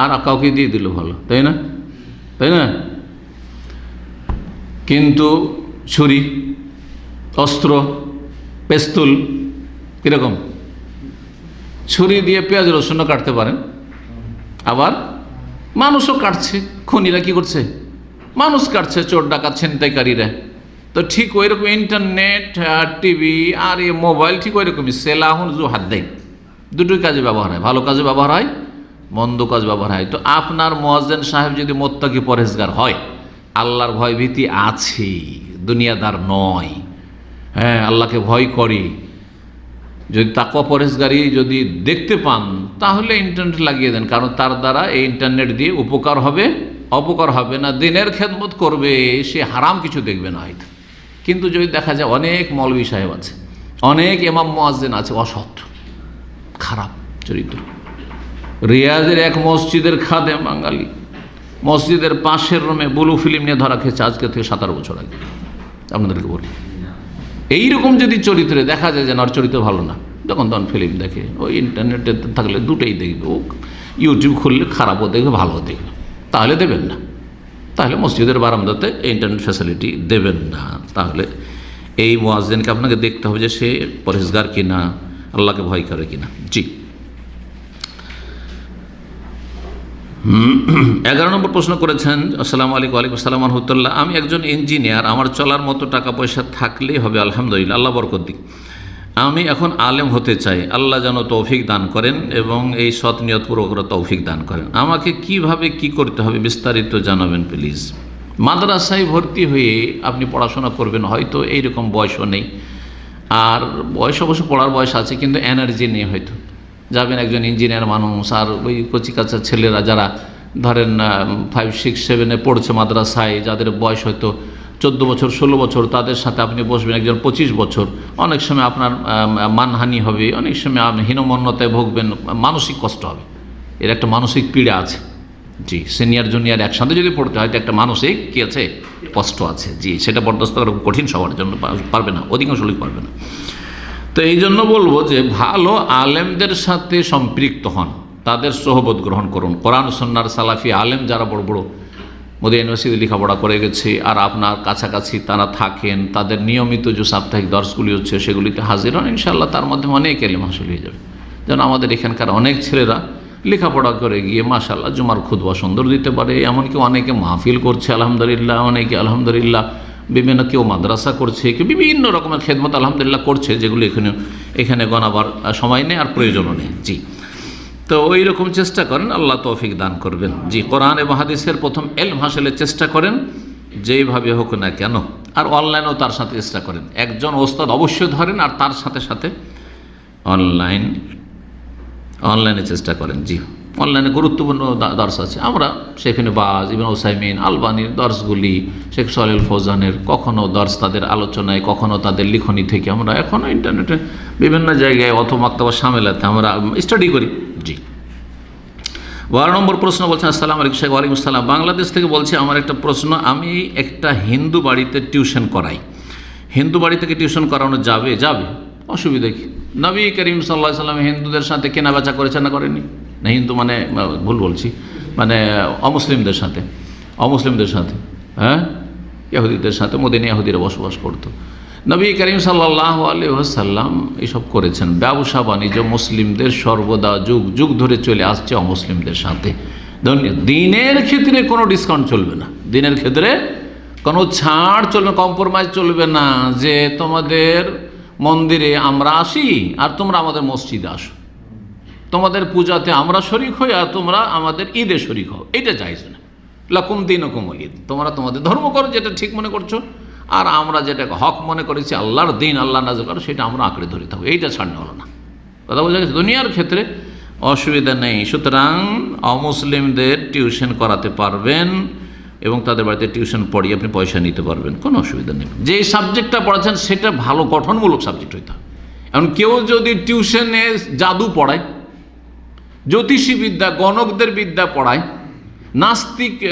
আর কাউকে দিয়ে দিলেও ভালো, তাই না? তাই না? কিন্তু ছুরি, অস্ত্র, পেস্তুল কীরকম? ছুরি দিয়ে পেঁয়াজ রসুনও কাটতে পারেন, আবার মানুষও কাটছে, খুনিরা কি করছে? মানুষ কাটছে, চোর ডাকাত ছিনতাইকারীরা। তো ঠিক ওই রকম ইন্টারনেট আর টিভি আর এই মোবাইল ঠিক ওই রকমই সেলাহুন জু হাদ্দাইন, দুটোই কাজে ব্যবহার হয়, ভালো কাজে ব্যবহার হয়, মন্দ কাজ ব্যবহার হয়। তো আপনার মুয়াজ্জিন সাহেব যদি মুত্তাকি পরহেজগার হয়, আল্লাহর ভয় ভীতি আছে, দুনিয়াদার নয়, হ্যাঁ আল্লাহকে ভয় করে, যদি তাকওয়া পরহেজগারি যদি দেখতে পান তাহলে ইন্টারনেট লাগিয়ে দেন, কারণ তার দ্বারা এই ইন্টারনেট দিয়ে উপকার হবে, অপকার হবে না, দিনের খেদমত করবে, সে হারাম কিছু দেখবে না হয়তো। কিন্তু যদি দেখা যায় অনেক মৌলভী সাহেব আছে, অনেক ইমাম মুয়াজ্জিন আছে অসৎ, খারাপ চরিত্র, রিয়াজের এক মসজিদের খাদেম বাঙালি, মসজিদের পাশের রুমে ব্লু ফিল্ম নিয়ে ধরা খেয়েছে আজকে থেকে 17 বছর আগে, আপনাদেরকে বলি। এইরকম যদি চরিত্রে দেখা যায় যে না চরিত্র ভালো না, যখন তখন ফিল্ম দেখে, ওই ইন্টারনেটে থাকলে দুটোই দেখবে, ও ইউটিউব খুললে খারাপও দেখবে ভালোও দেখবে, তাহলে দেবেন না, তাহলে মসজিদের বারান্দাতে ইন্টারনেট ফ্যাসিলিটি দেবেন না। তাহলে এই মুয়াজ্জিনকে আপনাকে দেখতে হবে যে সে পরহেজগার কিনা, আল্লাহকে ভয় করে কিনা। জি, 11 নম্বর প্রশ্ন করেছেন, আসসালামু আলাইকুম। ওয়ালাইকুম আসসালাম ওয়া রাহমাতুল্লাহ। আমি একজন ইঞ্জিনিয়ার, আমার চলার মতো টাকা পয়সা থাকলেই হবে, আলহামদুলিল্লাহ, আল্লাহ বরকত দিক। আমি এখন আলেম হতে চাই, আল্লাহ যেন তৌফিক দান করেন এবং এই সৎ নিয়তপূর্বক তৌফিক দান করেন। আমাকে কিভাবে কি করতে হবে বিস্তারিত জানাবেন প্লিজ। মাদ্রাসায় ভর্তি হয়ে আপনি পড়াশোনা করবেন, হয়তো এইরকম বয়সও নেই, আর বয়স অবশ্য পড়ার বয়স আছে কিন্তু এনার্জি নেই, হয়তো যাবেন একজন ইঞ্জিনিয়ার মানুষ, আর ওই কচিকাচা ছেলেরা যারা ধরেন 5, 6, 7-এ পড়ছে মাদ্রাসায়, যাদের বয়স হয়তো 14 বছর 16 বছর, তাদের সাথে আপনি বসবেন, একজন 25 বছর, অনেক সময় আপনার মানহানি হবে, অনেক সময় আপনি হীনমন্যতায় ভুগবেন, মানসিক কষ্ট হবে, এর একটা মানসিক পীড়া আছে। জি, সিনিয়র জুনিয়র একসাথে যদি পড়তে হয় তো একটা মানসিক কী আছে, কষ্ট আছে। জি, সেটা বরদাস্ত করা কঠিন, সবার জন্য পারবে না, অধিকাংশ লোক পারবে না। তো এই জন্য বলবো যে ভালো আলেমদের সাথে সম্পৃক্ত হন, তাদের সোহবত গ্রহণ করুন। কোরআন সুন্নাহর সালাফি আলেম যারা বড় বড় মদিনা ইউনিভার্সিটি লেখাপড়া করে গেছে, আর আপনার কাছাকাছি তারা থাকেন, তাদের নিয়মিত যে সাপ্তাহিক দর্শগুলি হচ্ছে সেগুলিতে হাজির হন, ইনশাআল্লাহ তার মাধ্যমে অনেক এলেম হাসিল হয়ে যাবে। যেন আমাদের এখানকার অনেক ছেলেরা লেখাপড়া করে গিয়ে মাশাআল্লাহ জুমার খুতবা সুন্দর দিতে পারে, এমনকি অনেকে মাহফিল করছে আলহামদুলিল্লাহ, অনেকে আলহামদুলিল্লাহ বিভিন্ন কেউ মাদ্রাসা করছে, কেউ বিভিন্ন রকমের খেদমত আলহামদুলিল্লাহ করছে, যেগুলো এখানে গণাবার সময় নেই আর প্রয়োজনও নেই। জি, তো ওই রকম চেষ্টা করেন, আল্লাহ তৌফিক দান করবেন। জি, কোরআন এবং হাদিসের প্রথম এলম হাসিলের চেষ্টা করেন যেইভাবে হোক না কেন, আর অনলাইনেও তার সাথে চেষ্টা করেন। একজন ওস্তাদ অবশ্যই ধরেন আর তার সাথে সাথে অনলাইনে চেষ্টা করেন। জি, অনলাইনে গুরুত্বপূর্ণ দর্শ আছে। আমরা শেখ ইবনে বাজ, ইবনে উসাইমিন, আলবানির দর্শগুলি, শেখ সালেহ ফৌজানের কখনও দর্শ তাদের আলোচনায়, কখনও তাদের লিখনি থেকে আমরা এখনও ইন্টারনেটে বিভিন্ন জায়গায় অথবা মাক্তাবা সামেলাতে আমরা স্টাডি করি। জি, 12 নম্বর প্রশ্ন বলছেন, আসসালামু আলাইকুম শেখ। ওয়ালাইকুম আসসালাম। বাংলাদেশ থেকে বলছি, আমার একটা প্রশ্ন, আমি একটা হিন্দু বাড়িতে টিউশন করাই, হিন্দু বাড়ি থেকে টিউশন করানো যাবে? যাবে, অসুবিধা কি? নবী করিম সাল্লাল্লাহু আলাইহি ওয়াসাল্লাম হিন্দুদের সাথে কেনা বেচা করেছেন না করেননি? না, হিন্দু মানে ভুল বলছি, মানে অমুসলিমদের সাথে, হ্যাঁ, ইহুদিদের সাথে, মদিনা ইহুদিরা বসবাস করতো। নবী করিম সাল্লাল্লাহু আলাইহি ওয়াসাল্লাম এসব করেছেন। ব্যবসা বাণিজ্য মুসলিমদের সর্বদা যুগ যুগ ধরে চলে আসছে অমুসলিমদের সাথে। দিনের ক্ষেত্রে কোনো ডিসকাউন্ট চলবে না, দিনের ক্ষেত্রে কোনো ছাড় চলবে, কম্প্রোমাইজ চলবে না, যে তোমাদের মন্দিরে আমরা আসি আর তোমরা আমাদের মসজিদে আসো, তোমাদের পূজাতে আমরা শরিক হই আর তোমরা আমাদের ঈদে শরিক হও, এটা জায়েজ না। লাকুম দীনুকুম ওয়ালিয়া দিন, তোমরা তোমাদের ধর্ম করো যেটা ঠিক মনে করছো, আর আমরা যেটা হক মনে করেছি আল্লাহর দিন, আল্লাহ নাযিল করো, সেটা আমরা আঁকড়ে ধরে থাকবো, এইটা ছাড়নে হলো না। কথা বোঝা গেছে? দুনিয়ার ক্ষেত্রে অসুবিধা নেই। সুতরাং অমুসলিমদের টিউশন করাতে পারবেন এবং তাদের বাড়িতে টিউশন পড়িয়ে আপনি পয়সা নিতে পারবেন, কোনো অসুবিধা নেই। যে সাবজেক্টটা পড়াচ্ছেন সেটা ভালো গঠনমূলক সাবজেক্ট হইতে হবে। এখন কেউ যদি টিউশনে জাদু পড়ায়, জ্যোতিষী বিদ্যা, গণকদের বিদ্যা পড়ায়,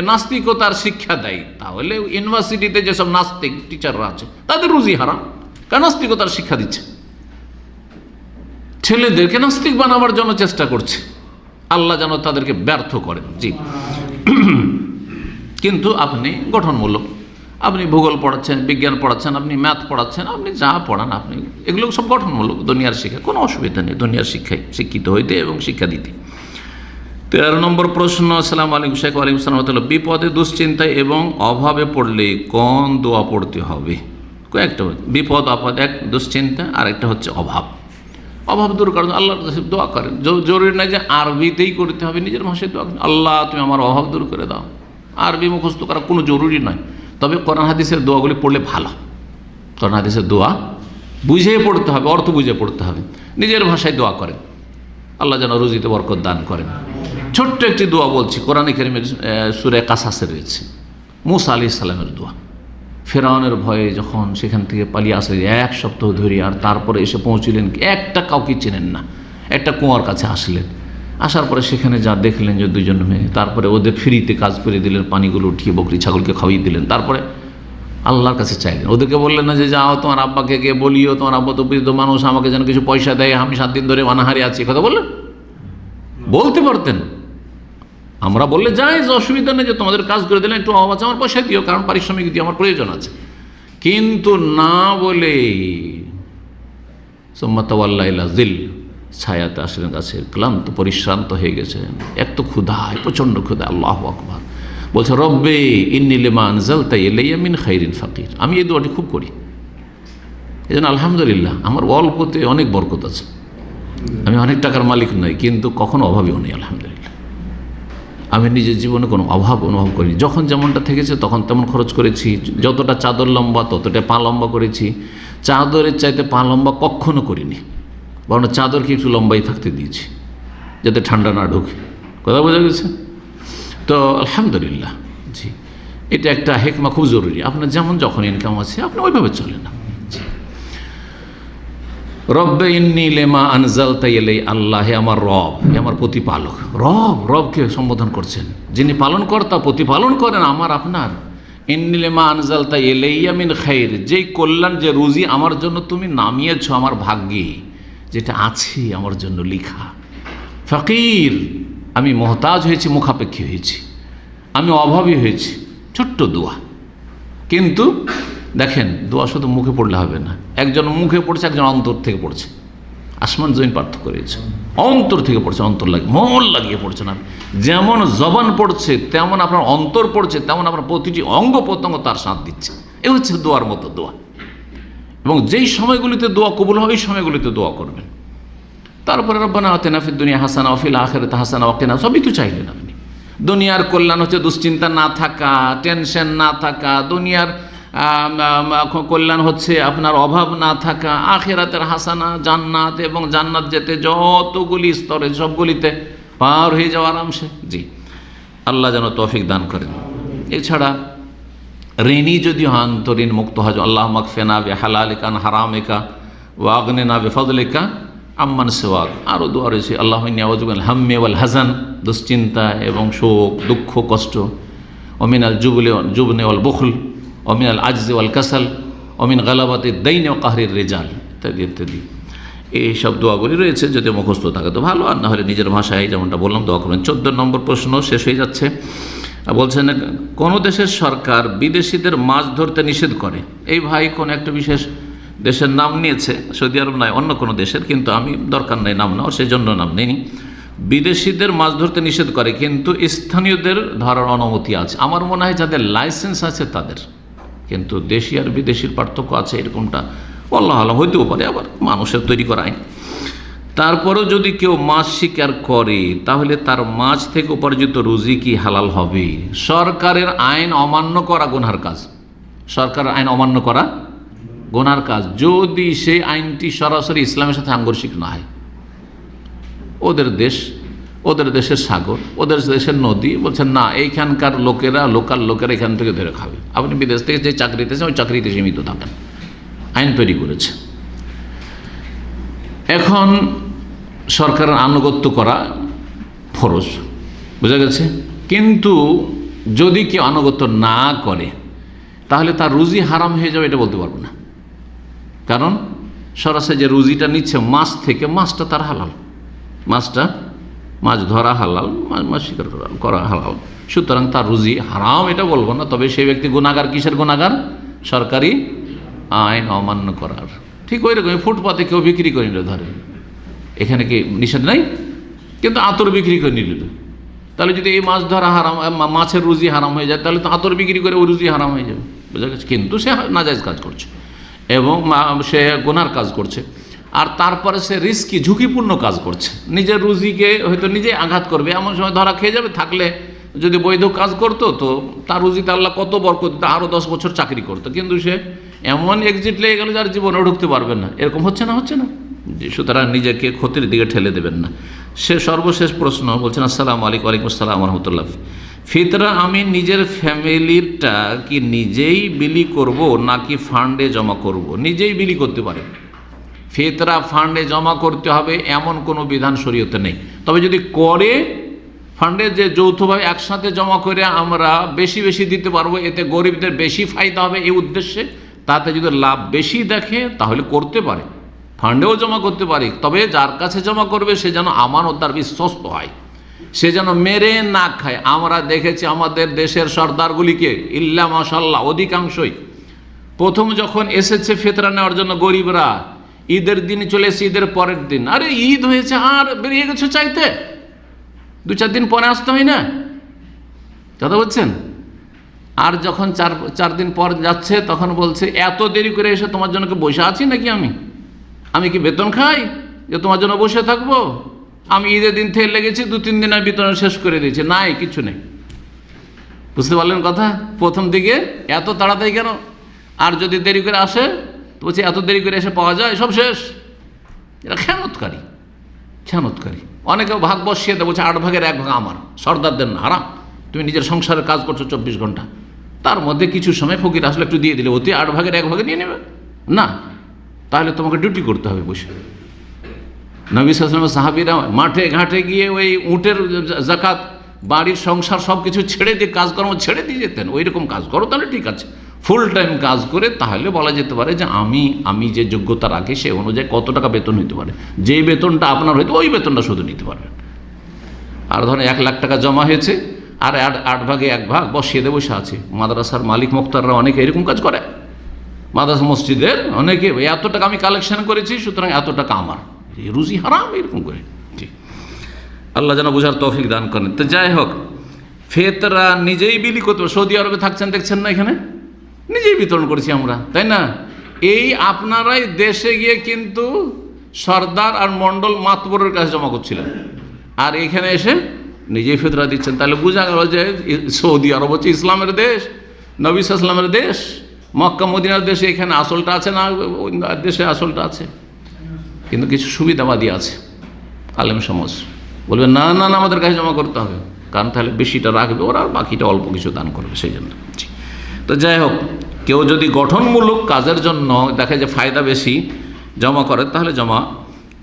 নাস্তিকতার শিক্ষা দেয়, তাহলে ইউনিভার্সিটিতে যেসব নাস্তিক টিচাররা আছে তাদের রুজি হারাম, কারণ নাস্তিকতার শিক্ষা দিচ্ছে, ছেলেদেরকে নাস্তিক বানাবার জন্য চেষ্টা করছে। আল্লাহ যেন তাদেরকে ব্যর্থ করেন। জি, কিন্তু আপনি গঠনমূলক, আপনি ভূগোল পড়াচ্ছেন, বিজ্ঞান পড়াচ্ছেন, আপনি ম্যাথ পড়াচ্ছেন, আপনি যা পড়ান আপনি এগুলো সব গঠনমূলক, দুনিয়ার শিক্ষা, কোনো অসুবিধা নেই দুনিয়ার শিক্ষায় শিক্ষিত হইতে এবং শিক্ষা দিতে। 13 নম্বর প্রশ্ন, আসসালামু আলাইকুম শেখ। ওয়ালাইকুম আসসালাম। বিপদে, দুশ্চিন্তায় এবং অভাবে পড়লে কোন দোয়া পড়তে হবে? কয়েকটা, বিপদ, আপদ এক, দুশ্চিন্তা, আর একটা হচ্ছে অভাব। অভাব দূর করার জন্য আল্লাহর কাছে দোয়া করেন। জরুরি নয় যে আরবিতেই করতে হবে, নিজের ভাষায় দোয়া করেন, আল্লাহ তুমি আমার অভাব দূর করে দাও। আরবি মুখস্থ করা কোনো জরুরি নয়, তবে কোরআন হাদিসের দোয়াগুলি পড়লে ভালো। কোরআন হাদিসের দোয়া বুঝে পড়তে হবে, অর্থ বুঝে পড়তে হবে, নিজের ভাষায় দোয়া করেন, আল্লাহ যেন রুজিতে বরকত দান করেন। ছোট্ট একটি দোয়া বলছি, কোরআনে কারীমের সূরা কাসাসে রয়েছে, মূসা আলাইহিস সালামের দোয়া। ফেরাউনের ভয়ে যখন সেখান থেকে পালিয়ে আসলেন 1 সপ্তাহ ধরে, আর তারপরে এসে পৌঁছলেন, একটা কাউকে চেনেন না, একটা কুয়ার কাছে আসলেন। আসার পরে সেখানে যা দেখলেন যে 2 জন মেয়ে, তারপরে ওদের ফ্রিতে কাজ করে দিলেন, পানিগুলো উঠিয়ে বকরি ছাগলকে খাওয়িয়ে দিলেন। তারপরে আল্লাহর কাছে চাইলেন, ওদেরকে বললেন না যে যাও তোমার আব্বাকে গিয়ে বলিও, তোমার আব্বা তো বৃদ্ধ মানুষ, আমাকে যেন কিছু পয়সা দেয়, আমি 7 দিন ধরে অনাহারে আছি, কথা বললেন? বলতে পারতেন, আমরা বললে যাই, অসুবিধা নেই, যে তোমাদের কাজ করে দিলেন, একটু অভাব আছে, আমার পয়সা দিও, কারণ পারিশ্রমিক দিও, আমার প্রয়োজন আছে। কিন্তু না বলে সুম্মা তাওয়াল্লা ইলা যিল, ছায়াতে আসলেন গাছের, ক্লান্ত পরিশ্রান্ত হয়ে গেছেন, এক তো ক্ষুধায়, প্রচণ্ড ক্ষুধা। আল্লাহু আকবার। বলছে রব্বে ইন্নী লিমা আনজালতা ইলাইয়া মিন খাইরিন ফাকির। আমি এই দোয়াটি খুব করি, এই জন্য আলহামদুলিল্লাহ আমার অল্পতে অনেক বরকত আছে। আমি অনেক টাকার মালিক নই, কিন্তু কখনো অভাবীও নেই আলহামদুলিল্লাহ। আমি নিজের জীবনে কোনো অভাব অনুভব করিনি, যখন যেমনটা থেকেছে তখন তেমন খরচ করেছি। যতটা চাদর লম্বা ততটা পা লম্বা করেছি, চাদরের চাইতে পা লম্বা কখনো করিনি, বরং চাদরকে একটু লম্বাই থাকতে দিয়েছি যাতে ঠান্ডা না ঢোকে, কথা বোঝা গেছে তো? আলহামদুলিল্লাহ। জি, এটা একটা হেকমা খুব জরুরি। আপনার যেমন যখন ইনকাম আছে আপনি ওইভাবে চলে না। রব্বে ইন্নী লিমা আনজালতা ইলাইয়া, আল্লাহ হে আমার রব, হে আমার প্রতিপালক। রবকে সম্বোধন করছেন, যিনি পালনকর্তা, প্রতিপালন করেন আমার আপনার। ইন্নী লিমা আনজালতা ইলাইয়া মিন খাইর, যেই কল্যাণ, যে রুজি আমার জন্য তুমি নামিয়েছ আমার ভাগ্যে, যেটা আছে আমার জন্য লিখা। ফাকির, আমি মহতাজ হয়েছি, মুখাপেক্ষী হয়েছি, আমি অভাবী হয়েছি, ছোট্ট দোয়া। কিন্তু দেখেন, দোয়া শুধু মুখে পড়লে হবে না, একজন মুখে পড়ছে, একজন অন্তর থেকে পড়ছে। আসমান জমিন পার্থক্য রয়েছে। অন্তর থেকে পড়ছে, অন্তর লাগে, মন লাগিয়ে পড়ছে না। যেমন জবান পড়ছে তেমন আপনার অন্তর পড়ছে, তেমন আপনার প্রতিটি অঙ্গ প্রত্যঙ্গ তার সাথ দিচ্ছে। এ হচ্ছে দোয়ার মতো দোয়া। এবং যেই সময়গুলিতে দোয়া কবুল হয় ওই সময়গুলিতে দোয়া করবেন। তারপরে রব্বানা আতিনা ফিদ দুনিয়া হাসানা ওয়া ফিল আখিরাতি হাসানা ওয়া কিনা, সবই তো চাইলেন আপনি। দুনিয়ার কল্যাণ হচ্ছে দুশ্চিন্তা না থাকা, টেনশন না থাকা। দুনিয়ার কল্যাণ হচ্ছে আপনার অভাব না থাকা। আখিরাতের হাসানা জান্নাত, এবং জান্নাত যেতে যতগুলি স্তরে সবগুলিতে পার হয়ে যাওয়া আরামসে। জি, আল্লাহ যেন তৌফিক দান করেন। এছাড়া ঋণী যদি হন তো ঋণ মুক্ত হজ, আল্লাহ মাকফিনা বিহালালিকা আন হারামিকা ওয়া আগনিনা বিফদলিকা আম্মান সিওয়াক। আরও দোয়া রয়েছে, আল্লাহুম্মা ইন্নী আউযু বিকাল হাম্মি ওয়াল হাযান, দুশ্চিন্তা এবং শোক, দুঃখ, কষ্ট। ওমিনাল জুবনি ওয়াল বুখল, অমিনাল আজজি ওয়াল কাসাল, অমিন গালাবাতি দাইন ও কাহরির রেজাল, ইত্যাদি ইত্যাদি। এইসব দোয়াগুলি রয়েছে, যদি মুখস্থ থাকে তো ভালো, আর না হলে নিজের ভাষায় যেমনটা বললাম দোয়া করবেন। 14 নম্বর প্রশ্ন শেষ হয়ে যাচ্ছে। বলছেন, কোন দেশের সরকার বিদেশিদের মাছ ধরতে নিষেধ করে? এই ভাই কোন একটা বিশেষ দেশের নাম নিয়েছে, সৌদি আরব নয়, অন্য কোনো দেশের, কিন্তু আমি দরকার নেই নাম নেওয়ার, সেই জন্য নাম নেইনি। বিদেশিদের মাছ ধরতে নিষেধ করে, কিন্তু স্থানীয়দের ধরার অনুমতি আছে। আমার মনে হয় যাদের লাইসেন্স আছে তাদের, কিন্তু দেশি আর বিদেশির পার্থক্য আছে এরকমটা আল্লাহ আলম হইতেও পারে, আবার মানুষের তৈরি করা আইন। তারপরেও যদি কেউ মাছ শিকার করে তাহলে তার মাছ থেকে উপার্জিত রুজি কি হালাল হবে? সরকারের আইন অমান্য করা গুনহার কাজ। সরকারের আইন অমান্য করা গুনহার কাজ, যদি সেই আইনটি সরাসরি ইসলামের সাথে সাংঘর্ষিক না হয়। ওদের দেশ, ওদের দেশের সাগর, ওদের দেশের নদী, বলছেন না এইখানকার লোকেরা, লোকাল লোকেরা এখান থেকে ধরে খাবে। আপনি বিদেশ থেকে যে চাকরিতে ওই চাকরিতে সীমিত থাকেন, আইন তৈরি করেছে। এখন সরকারের আনুগত্য করা ফরজ, বোঝা গেছে। কিন্তু যদি কেউ আনুগত্য না করে তাহলে তার রুজি হারাম হয়ে যাবে, এটা বলতে পারবো না। কারণ সরাসরি যে রুজিটা নিচ্ছে মাছ থেকে, মাছটা তার হালাল, মাছ ধরা হালাল, মাছ শিকার করা হালাল, সুতরাং তার রুজি হারাম এটা বলবো না। তবে সেই ব্যক্তি গুনাহগার, কিসের গুনাহগার? সরকারি আইন অমান্য করার। ঠিক ওই রকম ফুটপাতে কেউ বিক্রি করে নিল, ধরেন এখানে কি নিষেধ নাই, কিন্তু আতর বিক্রি করে নিল, তাহলে যদি এই মাছ ধরা হারাম, মাছের রুজি হারাম হয়ে যায়, তাহলে তো আতর বিক্রি করে ওই রুজি হারাম হয়ে যাবে, বোঝা গেছে। কিন্তু সে নাজায়েজ কাজ করছে এবং সে গুনার কাজ করছে, আর তারপরে সে রিস্কি, ঝুঁকিপূর্ণ কাজ করছে। নিজের রুজিকে হয়তো নিজে আঘাত করবে, এমন সময় ধরা খেয়ে যাবে। থাকলে যদি বৈধ কাজ করতো তো তার রুজিতে আল্লাহ কত বরকত দিত, আরও 10 বছর চাকরি করতো। কিন্তু সে এমন এক্সিট লেগে গেল যার জীবনে ঢুকতে পারবেন না। এরকম হচ্ছে না? সুতরাং নিজেকে ক্ষতির দিকে ঠেলে দেবেন না। সে সর্বশেষ প্রশ্ন বলছেন, আসসালামু আলাইকুম। ওয়ালাইকুম আসসালাম রহমতুল্লাহ। ফিতরা আমি নিজের ফ্যামিলিরটা কি নিজেই বিলি করব নাকি ফান্ডে জমা করব? নিজেই বিলি করতে পারেন। ফিতরা ফান্ডে জমা করতে হবে এমন কোনো বিধান শরীয়তে নেই। তবে যদি করে ফান্ডে, যে যৌথভাবে একসাথে জমা করে আমরা বেশি বেশি দিতে পারবো, এতে গরিবদের বেশি ফায়দা হবে এই উদ্দেশ্যে, তাতে যদি লাভ বেশি দেখে তাহলে করতে পারে, ফান্ডেও জমা করতে পারে। তবে যার কাছে জমা করবে সে যেন আমানতদার, বিশ্বস্ত হয়, সে যেন মেরে না খায়। আমরা দেখেছি আমাদের দেশের সর্দারগুলিকে, ইল্লা মাশাল্লাহ অধিকাংশই প্রথম যখন এসেছে ফিতরা নেওয়ার জন্য গরিবরা, ঈদের দিন চলে এসে ঈদের পরের দিন, আরে ঈদ হয়েছে আর বেরিয়ে গেছে চাইতে, 2-4 দিন পরে আসতে হয় না, কথা বলছেন। আর যখন চার দিন পর যাচ্ছে তখন বলছে এত দেরি করে এসে তোমার জন্য কি বসে আছি নাকি? আমি কি বেতন খাই যে তোমার জন্য বসে থাকবো? আমি ঈদের দিন থেকে লেগেছি, 2-3 দিন আমি বেতন শেষ করে দিয়েছি। নাই, কিছু নেই। বুঝতে পারলেন কথা? প্রথম দিকে এত তাড়াতাড়ি কেন? আর যদি দেরি করে আসে তো বলছে এত দেরি করে এসে পাওয়া যায়, সব শেষ। এরা খেয়ানতকারী। অনেকে ভাগ বসিয়ে দেয়, বলছে 8 ভাগের 1 ভাগ আমার, সর্দারদের না। হারাম। তুমি নিজের সংসারের কাজ করছো 24 ঘন্টা, তার মধ্যে কিছু সময় ফকির আসলে একটু দিয়ে দিলে, অতি 8 ভাগের 1 ভাগে নিয়ে নেবে না, তাহলে তোমাকে ডিউটি করতে হবে বসে। নবী সাল্লাল্লাহু আলাইহি ওয়াসাল্লাম সাহাবীরা মাঠে ঘাটে গিয়ে ওই উটের যাকাত, বাড়ির সংসার সব কিছু ছেড়ে দিয়ে, কাজকর্ম ছেড়ে দিয়ে যেতেন। ওই রকম কাজ করো তাহলে ঠিক আছে, ফুল টাইম কাজ করে, তাহলে বলা যেতে পারে যে আমি যে যোগ্যতা রাখি সে অনুযায়ী কত টাকা বেতন হইতে পারে, যেই বেতনটা আপনার হয়তো ওই বেতনটা শুধু নিতে পারবেন। আর ধরেন 1 লাখ টাকা জমা হয়েছে, আর 8 ভাগে 1 ভাগ বসিয়ে দিয়ে বসে আছে। মাদ্রাসার মালিক মুক্তাররা অনেকে এরকম কাজ করে, মাদ্রাসা মসজিদের অনেকে এত টাকা আমি কালেকশন করেছি সুতরাং এত টাকা আমার, রুজি হারাম এরকম করে। ঠিক, আল্লাহ যেন বোঝার তৌফিক দান করেন। তো যাই হোক, ফেতরা নিজেই বিলি করতে, সৌদি আরবে থাকছেন দেখছেন না, এখানে নিজেই বিতরণ করেছি আমরা, তাই না? এই আপনারাই দেশে গিয়ে কিন্তু সর্দার আর মণ্ডল মাতবরের কাছে জমা করছিলেন, আর এখানে এসে নিজেই ফেতরা দিচ্ছেন। তাহলে বোঝা গেল যে সৌদি আরব হচ্ছে ইসলামের দেশ, নবী সাল্লাল্লাহু আলাইহি ওয়াসাল্লামের দেশ, মক্কা মদিনার দেশে এখানে আসলটা আছে না, ওই দেশে আসলটা আছে, কিন্তু কিছু সুবিধাবাদী আছে আলেম সমাজ, বলবে না না না আমাদের কাছে জমা করতে হবে, কারণ তাহলে বেশিটা রাখবে ওরা আর বাকিটা অল্প কিছু দান করবে, সেই জন্য। তো যাই হোক, কেউ যদি গঠনমূলক কাজের জন্য দেখে যে ফায়দা বেশি জমা করে, তাহলে জমা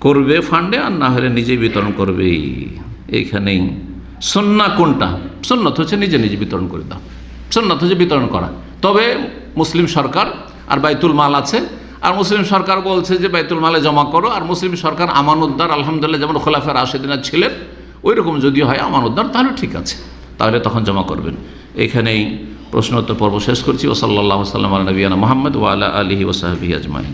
করবে ফান্ডে, আর না হলে নিজেই বিতরণ করবে। এইখানেই সুন্নাহ কোনটা? সুন্নাত হচ্ছে নিজে নিজে বিতরণ করে দাও, সুন্নাত হচ্ছে বিতরণ করা। তবে মুসলিম সরকার আর বাইতুল মাল আছে, আর মুসলিম সরকার বলছে যে বাইতুল মালে জমা করো, আর মুসলিম সরকার আমানতদার, আলহামদুলিল্লাহ যেমন খোলাফায়ে রাশেদিন ছিলেন ওই রকম যদি হয় আমানতদার, তাহলে ঠিক আছে, তাহলে তখন জমা করবেন। এখানেই প্রশ্নোত্তর পর্ব শেষ করছি। ওয়া সাল্লাল্লাহু আলা নবিয়িনা মুহাম্মদ ওয়া আলা আলিহি ওয়া সাহবিহি আজমাইন।